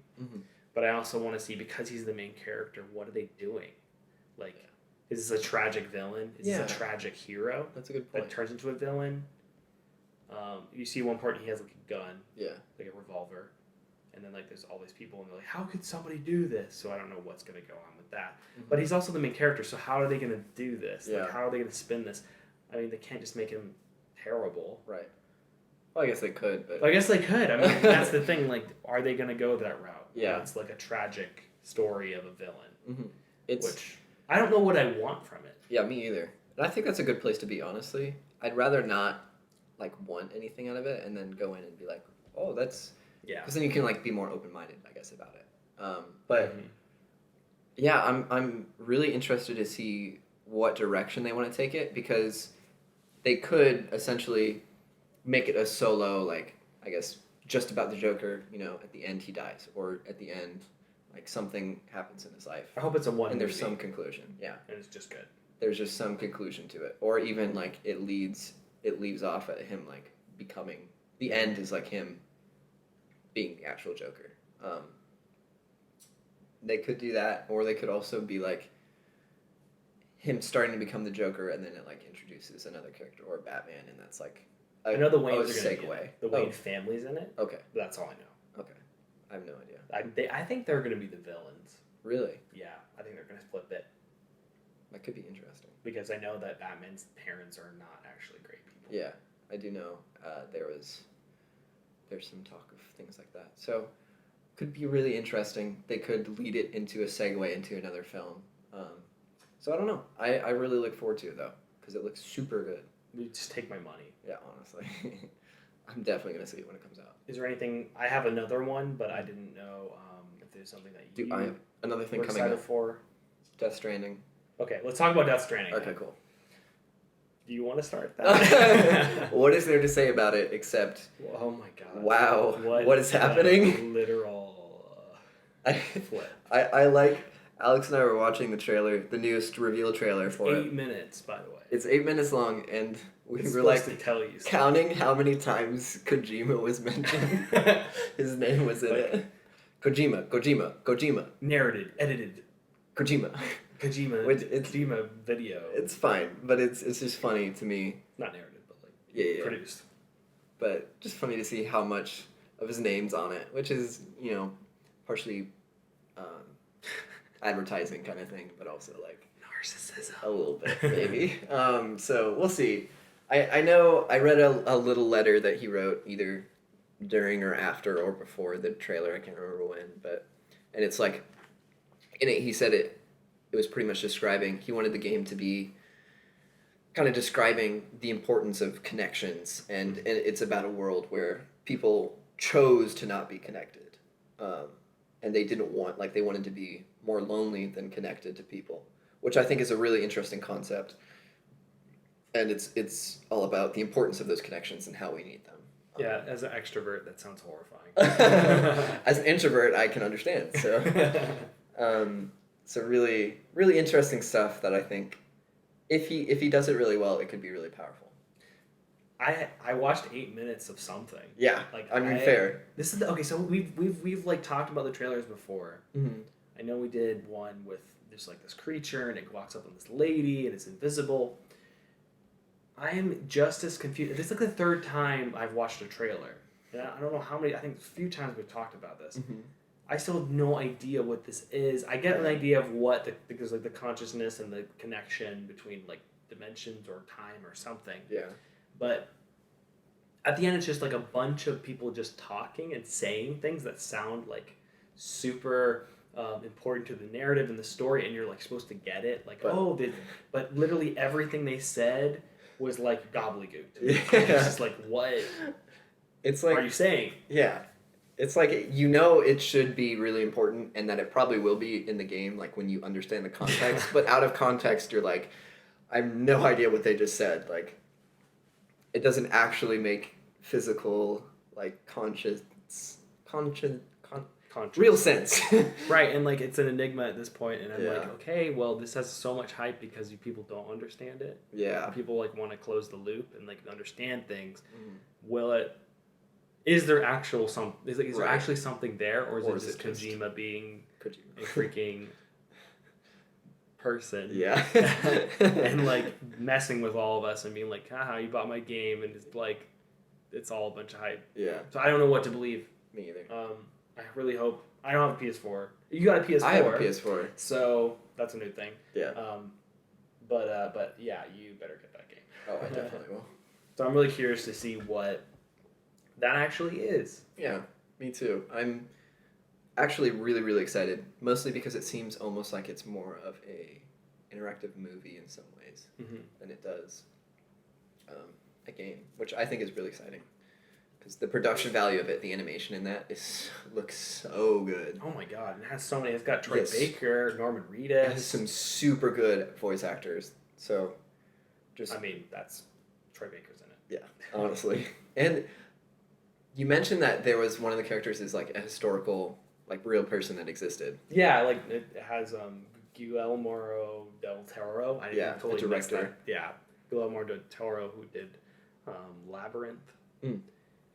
But I also want to see, because he's the main character, what are they doing? Is this a tragic villain? Is this a tragic hero? That's a good point. That turns into a villain. You see one part he has a gun. Yeah. A revolver. And then there's all these people, and they're how could somebody do this? So I don't know what's gonna go on with that. But he's also the main character, so how are they gonna do this? Yeah. How are they gonna spin this? I mean, they can't just make him terrible. Right. Well, I guess they could, but... I guess they could. I mean, that's the thing. Are they going to go that route? Yeah. It's a tragic story of a villain. Which I don't know what I want from it. Yeah, me either. And I think that's a good place to be, honestly. I'd rather not, want anything out of it and then go in and be oh, that's... Yeah. Because then you can, be more open-minded, I guess, about it. But, yeah, I'm really interested to see what direction they want to take it, because they could essentially make it a solo, I guess, just about the Joker, at the end he dies, or at the end, something happens in his life. I hope it's a one and there's movie. some conclusion. Yeah. And it's just good. There's just some conclusion to it. Or even, it leaves off at him, becoming... The end is, him being the actual Joker. They could do that, or they could also be, him starting to become the Joker, and then it introduces another character, or Batman, and that's I know the Waynes are going segue. to be the Wayne family's in it. Okay, that's all I know. Okay, I have no idea. I think they're going to be the villains. Really? Yeah, I think they're going to flip it. That could be interesting. Because I know that Batman's parents are not actually great people. Yeah, I do know. There's some talk of things like that. So, could be really interesting. They could lead it into a segue into another film. So I don't know. I really look forward to it, though, because it looks super good. You just take my money. Yeah, honestly. I'm definitely going to see it when it comes out. Is there anything... I have another one, but I didn't know if there's something that I have another thing coming excited up. For. Death Stranding. Okay, let's talk about Death Stranding. Okay, cool. Do you want to start that? What is there to say about it except... Oh my god. Wow. What is happening? Literal flip. I like... Alex and I were watching the trailer, the newest reveal trailer for it. 8 minutes, by the way. It's 8 minutes long, and we were to tell you counting how many times Kojima was mentioned. His name was in it. Kojima. Narrated, edited. Kojima. Kojima video. It's fine, but it's just funny to me. Not narrative, but like produced. But just funny to see how much of his name's on it, which is, partially advertising kind of thing, but also like narcissism a little bit maybe. So we'll see. I know I read a little letter that he wrote either during or after or before the trailer. I can't remember when, and it's like in it he said it was pretty much describing, he wanted the game to be kind of describing the importance of connections, and it's about a world where people chose to not be connected, and they didn't want, like, they wanted to be more lonely than connected to people, which I think is a really interesting concept, and it's all about the importance of those connections and how we need them. Yeah, as an extrovert, that sounds horrifying. As an introvert, I can understand. So really, really interesting stuff that I think if he does it really well, it could be really powerful. I watched 8 minutes of something. Yeah, like fair. This is okay. So we've like talked about the trailers before. Mm-hmm. I know we did one with there's like this creature and it walks up on this lady and it's invisible. I am just as confused. This is like the third time I've watched a trailer. And I don't know how many. I think a few times we've talked about this. Mm-hmm. I still have no idea what this is. I get an idea of what because like the consciousness and the connection between like dimensions or time or something. Yeah. But at the end, it's just like a bunch of people just talking and saying things that sound like super important to the narrative and the story, and you're like supposed to get it. Like, but literally everything they said was like gobbledygook. Yeah. It's just like, what? It's like, are you saying? Yeah. It's like, it should be really important, and that it probably will be in the game, like when you understand the context. But out of context, you're like, I have no idea what they just said. Like, it doesn't actually make physical, like, real sense. Right, and like it's an enigma at this point, and I'm Yeah. like, okay, well, this has so much hype because you people don't understand it. Yeah. People like want to close the loop and like understand things. Will it? Is there actual is there actually something there, or is it just Kojima being a freaking person? Yeah. And like messing with all of us and being like, haha, you bought my game, and it's like, it's all a bunch of hype. Yeah. So I don't know what to believe. Me either. I really hope. I don't have a PS4. You got a PS4. I have a PS4. So that's a new thing. Yeah. But yeah, you better get that game. Oh, I definitely will. So I'm really curious to see what that actually is. Yeah, me too. I'm actually really, really excited, mostly because it seems almost like it's more of a interactive movie in some ways than it does a game, which I think is really exciting. Because the production value of it, the animation in that looks so good. Oh my god, it has so many. It's got Troy Baker, Norman Reedus. It has some super good voice actors. So, I mean, that's Troy Baker's in it. Yeah, honestly. And you mentioned that there was one of the characters is like a historical, like real person that existed. Yeah, like it has Guillermo del Toro. The director. Yeah, Guillermo del Toro, who did Labyrinth.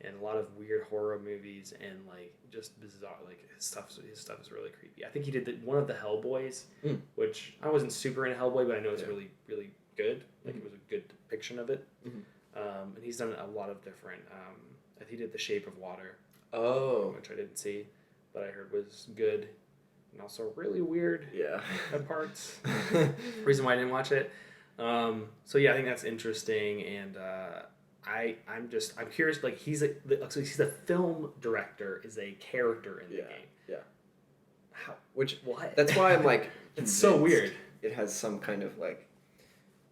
And a lot of weird horror movies and like just bizarre, like his stuff is really creepy. I think he did one of the Hellboys, which I wasn't super into Hellboy, but I know it's really, really good. Like it was a good depiction of it. And he's done a lot of different. He did The Shape of Water. Oh, which I didn't see, but I heard was good, and also really weird. Yeah, at parts. Reason why I didn't watch it. So yeah, I think that's interesting, and I'm curious. Like he's a film director, is a character in the game. Yeah. How? What? That's why I'm like. It's so weird. It has some kind of like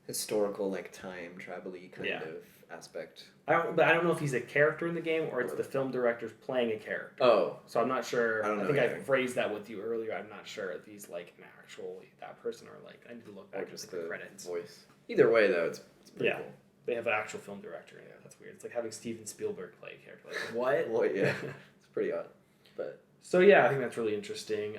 historical, like time travel-y kind of aspect. But I don't know if he's a character in the game or it's the film director's playing a character. Oh. So I'm not sure. I don't know. I think I phrased that with you earlier. I'm not sure if he's like an actual that person or like I need to look back at the credits. Voice. Either way, though, it's pretty cool. They have an actual film director. Yeah, that's weird. It's like having Steven Spielberg play a character. Like, what? Well, yeah. It's pretty odd. But so yeah, I think that's really interesting.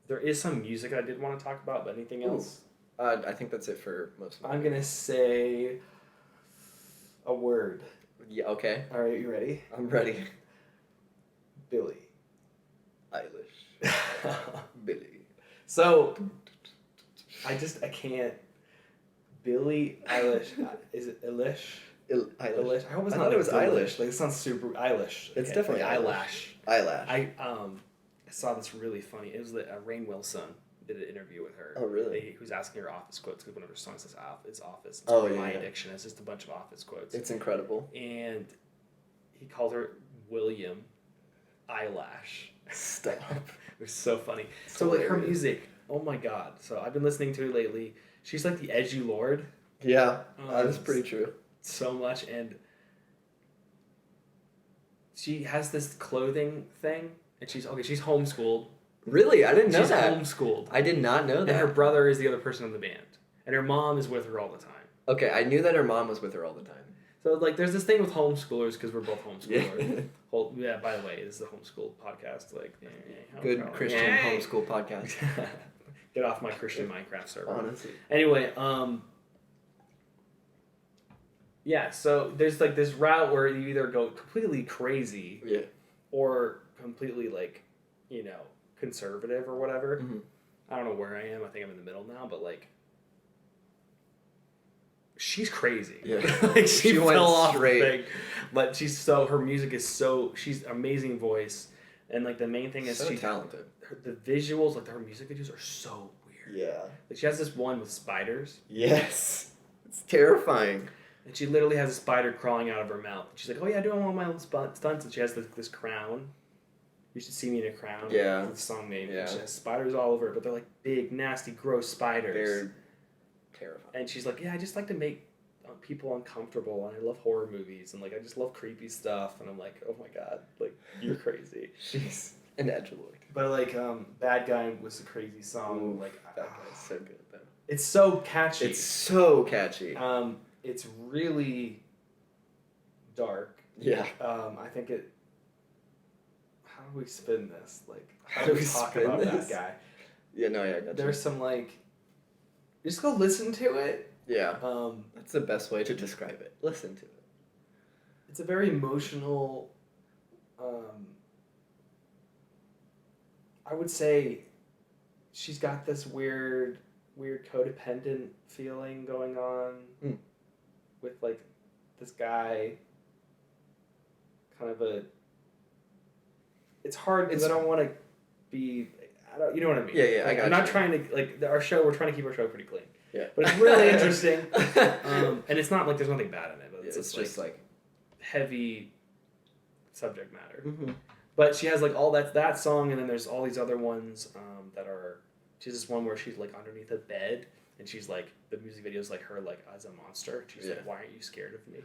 There is some music I did want to talk about, but anything else? I think that's it for most of it. I'm gonna say a word. Yeah. Okay. All right, you ready? I'm ready. Billy Eilish. Billy. So I can't. Billie Eilish. Is it Eilish? Eilish. I hope it's I not thought it was Eilish. Eilish. Like it sounds super Eilish. It's Okay, definitely like eyelash. I saw this really funny. It was Rainn Wilson did an interview with her. Oh, really? He was asking her Office quotes because one of her songs is Office. It's My Addiction. It's just a bunch of Office quotes. It's incredible. And he called her William Eyelash. Stop. It was so funny. It's so like her hilarious. music, oh my god. So I've been listening to her lately. She's like the edgy lord. Yeah, that's pretty true. So much, and she has this clothing thing, and she's homeschooled. Really? I didn't know She's that. homeschooled. I did not know that. And her brother is the other person in the band. And her mom is with her all the time. Okay, I knew that her mom was with her all the time. So, like, there's this thing with homeschoolers, because we're both homeschoolers. Yeah. Yeah, by the way, this is a homeschool podcast. Like, Good Christian homeschool podcast. Get off my Christian Minecraft server. Honestly. Anyway, yeah, so there's, like, this route where you either go completely crazy or completely, like, you know, conservative or whatever. Mm-hmm. I don't know where I am. I think I'm in the middle now, but like, she's crazy. Yeah, like she went fell off straight. the thing. But her music is she's amazing voice, and like the main thing is so she's talented. The visuals, like her music videos, are so weird. Yeah. Like she has this one with spiders. Yes. It's terrifying. And she literally has a spider crawling out of her mouth. She's like, "Oh yeah, I do all my little stunts," and she has this crown. You should see me in a crown. Yeah. The song maybe. Yeah. She has spiders all over it, but they're like big, nasty, gross spiders. They're terrifying. And she's like, yeah, I just like to make people uncomfortable, and I love horror movies, and like I just love creepy stuff. And I'm like, oh my god, like you're crazy. She's an edgelord. But like, Bad Guy was a crazy song. Ooh, like that guy's so good though. It's so catchy. It's so catchy. It's really dark. Yeah. I think it. How do we spin this? Like, how do we talk about this? That guy? Yeah, no, yeah, I got There's some like, just go listen to it. Yeah. That's the best way to describe it. Listen to it. It's a very emotional. I would say, she's got this weird codependent feeling going on with like this guy. Kind of a. It's hard because I don't want to be. You know what I mean? Yeah, like, I got I'm not you. trying to like we're trying to keep our show pretty clean. Yeah. But it's really interesting, and it's not like there's nothing bad in it. But it's just like heavy subject matter. Mm-hmm. But she has like all that song, and then there's all these other ones that are. She's this one where she's like underneath a bed, and she's like the music video is like her like as a monster. She's like, "Why aren't you scared of me?"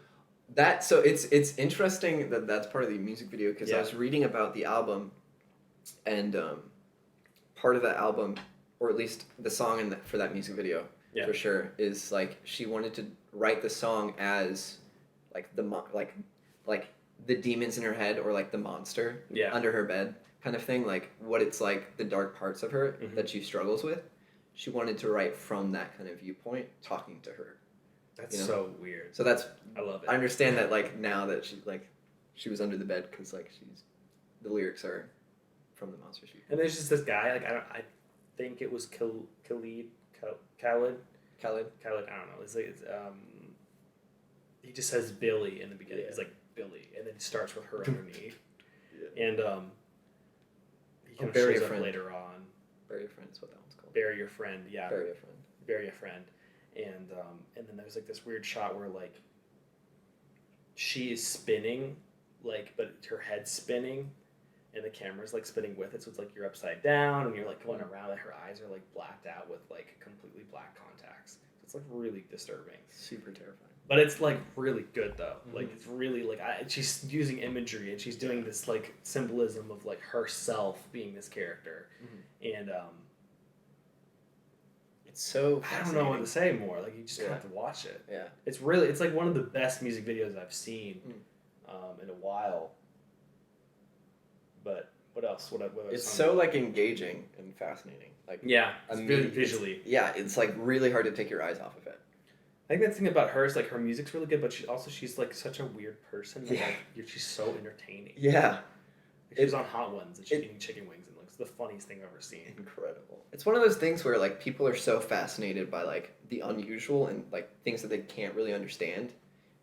So it's interesting that that's part of the music video because I was reading about the album, and part of that album, or at least the song for that music video, for sure, is like she wanted to write the song as like the demons in her head or like the monster under her bed kind of thing, like what it's like the dark parts of her that she struggles with. She wanted to write from that kind of viewpoint, talking to her. That's so weird. So I love it. I understand that like now that she was under the bed because like the lyrics are from the monster she. And there's just this guy like I think it was Khalid. I don't know. It's like he just says Billy in the beginning. He's like Billy, and then he starts with her underneath. And he kind of shows up later on. Bury a friend is what that one's called. Bury your friend, yeah. Bury a friend. And then there's like this weird shot where like she is spinning, like, but her head's spinning, and the camera's like spinning with it, so it's like you're upside down and you're like going around, and her eyes are like blacked out with like completely black contacts. So it's like really disturbing. Super terrifying. But it's like really good though. Like it's really like she's using imagery and she's doing this like symbolism of like herself being this character, and it's so I don't know what to say more. Like you just have to watch it. Yeah, it's like one of the best music videos I've seen in a while. But what else? What it's so like engaging and fascinating. Like it's really visually. It's like really hard to take your eyes off of it. I think the thing about her is like her music's really good, but she's like such a weird person. Like, she's so entertaining. Yeah. Like, she was on Hot Ones and she's eating chicken wings and looks the funniest thing I've ever seen. Incredible. It's one of those things where like people are so fascinated by like the unusual and like things that they can't really understand.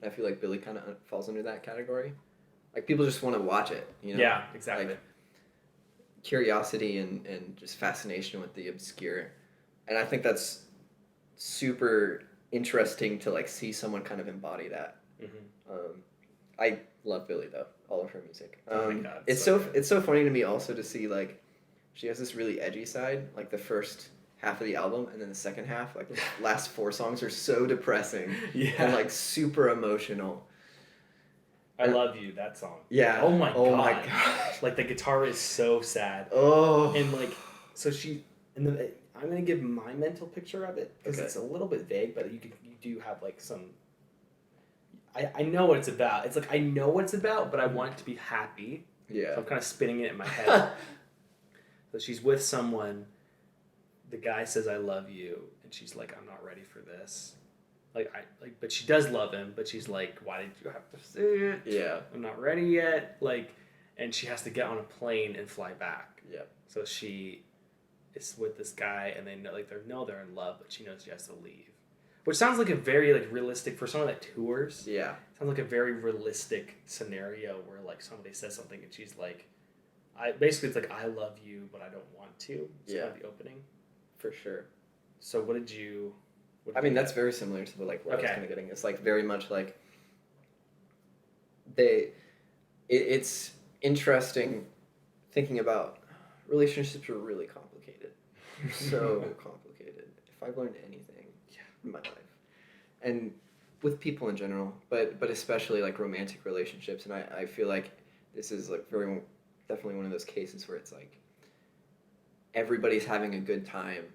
And I feel like Billy kind of falls under that category. Like people just want to watch it, you know? Yeah, exactly. Like, curiosity and just fascination with the obscure. And I think that's super interesting to like see someone kind of embody that. I love Billie though, all of her music. Oh my God, it's so funny to me also to see like she has this really edgy side, like the first half of the album, and then the second half, like the last 4 songs are so depressing and like super emotional. I Love You, that song. Yeah. Oh my God. My God. Like the guitar is so sad. Oh. And like, so and then I'm gonna give my mental picture of it because it's a little bit vague, but you do have like some. I know what it's about. It's like I know what it's about, but I want it to be happy. Yeah. So I'm kind of spinning it in my head. So she's with someone. The guy says, "I love you," and she's like, "I'm not ready for this." But she does love him. But she's like, "Why did you have to say it? Yeah. I'm not ready yet." Like, and she has to get on a plane and fly back. Yeah. So she is with this guy, and they're in love, but she knows she has to leave. Which sounds like a very like realistic for someone that tours. Yeah. Sounds like a very realistic scenario where like somebody says something and she's like, basically it's like I love you, but I don't want to. It's kind of the opening. For sure. So what did you? That's very similar to what I was kind of getting. It's like very much like it's interesting thinking about relationships are really complicated. So complicated. If I've learned anything in my life, and with people in general, but especially like romantic relationships, and I feel like this is like definitely one of those cases where it's like everybody's having a good time,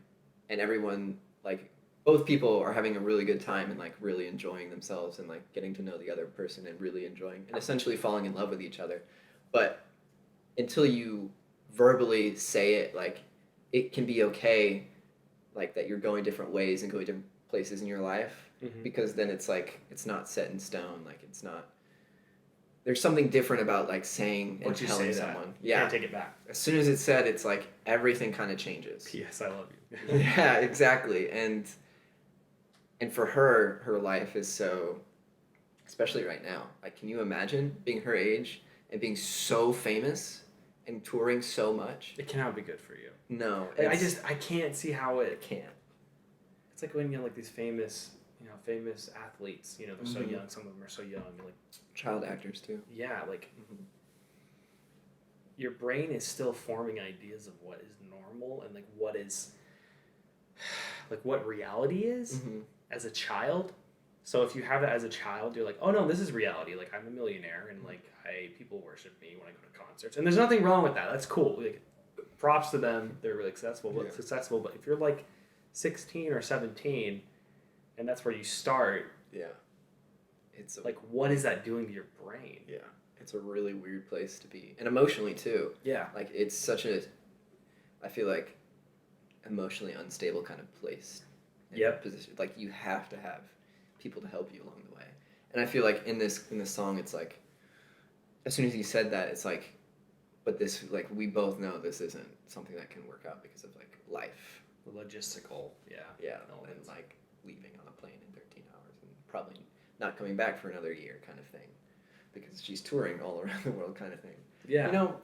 and everyone like both people are having a really good time and like really enjoying themselves and like getting to know the other person and really enjoying and essentially falling in love with each other. But until you verbally say it, like it can be okay, like that you're going different ways and going different places in your life, because then it's like it's not set in stone. Like it's not. There's something different about like saying and telling someone. You can't take it back. As soon as it's said, it's like everything kind of changes. P.S. I love you. Yeah, exactly. And for her life is so, especially right now. Like, can you imagine being her age and being so famous and touring so much? It cannot be good for you. No, I can't see how it can't. It's like when you have like these famous athletes. You know, they're so young. Some of them are so young. Like child actors too. Yeah, like your brain is still forming ideas of what is normal and like what is like what reality is as a child. So if you have that as a child, you're like, oh no, this is reality. Like I'm a millionaire and like people worship me when I go to concerts, and there's nothing wrong with that. That's cool. Like props to them. They're really successful. But if you're like 16 or 17, and that's where you start. Yeah. It's like, what is that doing to your brain? Yeah. It's a really weird place to be. And emotionally, too. Yeah. Like, it's such I feel like, emotionally unstable kind of place. Position. Like, you have to have people to help you along the way. And I feel like in this song, it's like, as soon as he said that, it's like, but this, like, we both know this isn't something that can work out because of, like, life. The logistical, yeah. And like leaving on a plane in 13 hours and probably not coming back for another year kind of thing because she's touring all around the world kind of thing. Yeah. You know,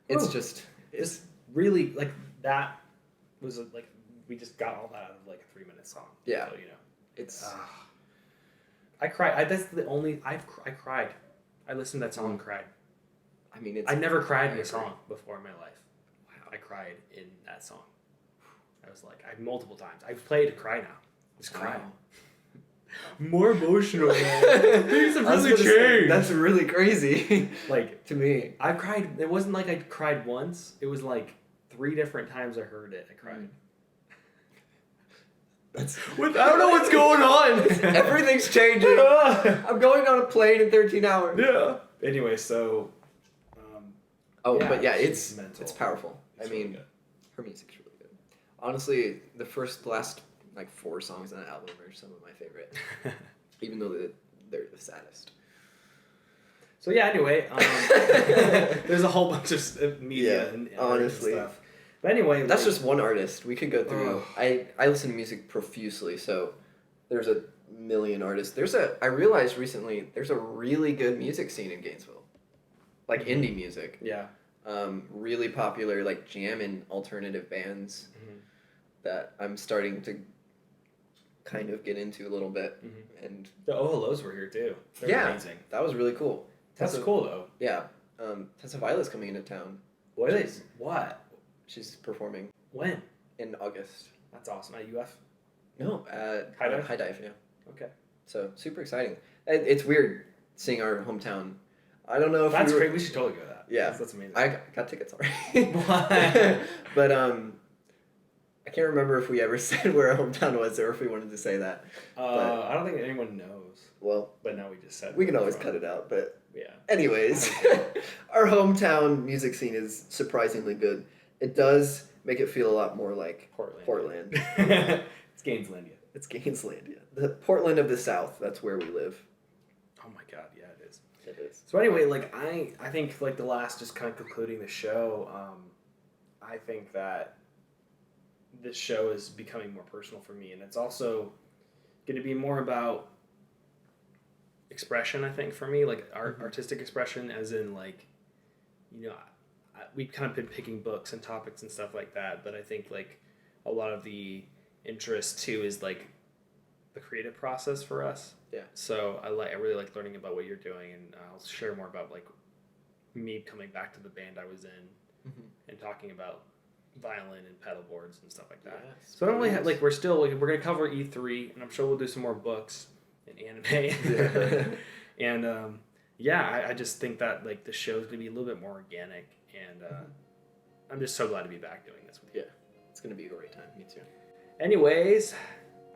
it's it's really like that was like we just got all that out of like a 3-minute song. Yeah. So, you know, it's I cried. That's the only I cried. I listened to that song and cried. I mean, I never cried in a song before in my life. Wow. I cried in that song. I was like, multiple times. I've played to cry now. Just cry. More emotional, man. Things have really changed. That's really crazy. Like, to me. I cried. It wasn't like I cried once. It was like 3 different times I heard it. I cried. I don't know what's going on. Everything's changing. I'm going on a plane in 13 hours. Yeah. Anyway, so. But yeah, it's powerful. It's I mean, really her music's really good. Honestly, the last like 4 songs on that album are some of my favorite, even though they're the saddest. So yeah, anyway, there's a whole bunch of media and honestly stuff. But anyway, that's just one artist. We could go through. I listen to music profusely, so there's a million artists. I realized recently there's a really good music scene in Gainesville, like indie music. Yeah. Really popular like jam and alternative bands that I'm starting to kind of get into a little bit. And the Oh Hellos were here too. They're amazing. That was really cool. That's cool though. Yeah. Tessa Violet's coming into town. What? She's performing. When? In August. That's awesome. At UF? No, at High Dive? High Dive, yeah. Okay. So super exciting. It's weird seeing our hometown. I don't know if that's great. We should totally go to that. Yeah, that's amazing. I got tickets already. But I can't remember if we ever said where our hometown was or if we wanted to say that. I don't think anyone knows. Well, but now we just said. We can always cut it out, but yeah. Anyways, our hometown music scene is surprisingly good. It does make it feel a lot more like Portland. It's Gaineslandia. It's Gaineslandia. The Portland of the South. That's where we live. Oh my God, yeah, it is. It is. So anyway, like I think like the last, just kind of concluding the show, I think that this show is becoming more personal for me, and it's also going to be more about expression. I think for me, like artistic expression, as in like, you know, we've kind of been picking books and topics and stuff like that, but I think like a lot of the interest too is like the creative process for us. Yeah. So I really like learning about what you're doing, and I'll share more about like me coming back to the band I was in and talking about violin and pedal boards and stuff like that. Yes, so I don't really have, like, we're gonna cover E3, and I'm sure we'll do some more books and anime. And I just think that like the show's gonna be a little bit more organic, and I'm just so glad to be back doing this with you. Yeah, it's gonna be a great time. Me too. Anyways,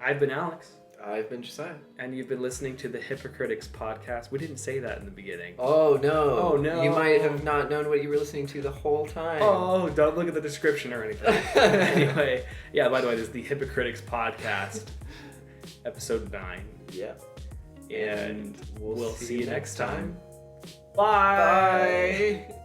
I've been Alex. I've been Josiah. And you've been listening to the Hipocritics podcast. We didn't say that in the beginning. Oh, no. Oh, no. You might have not known what you were listening to the whole time. Oh, don't look at the description or anything. Anyway, yeah, by the way, this is the Hipocritics podcast, episode 9. Yeah. And we'll see you next time. Bye.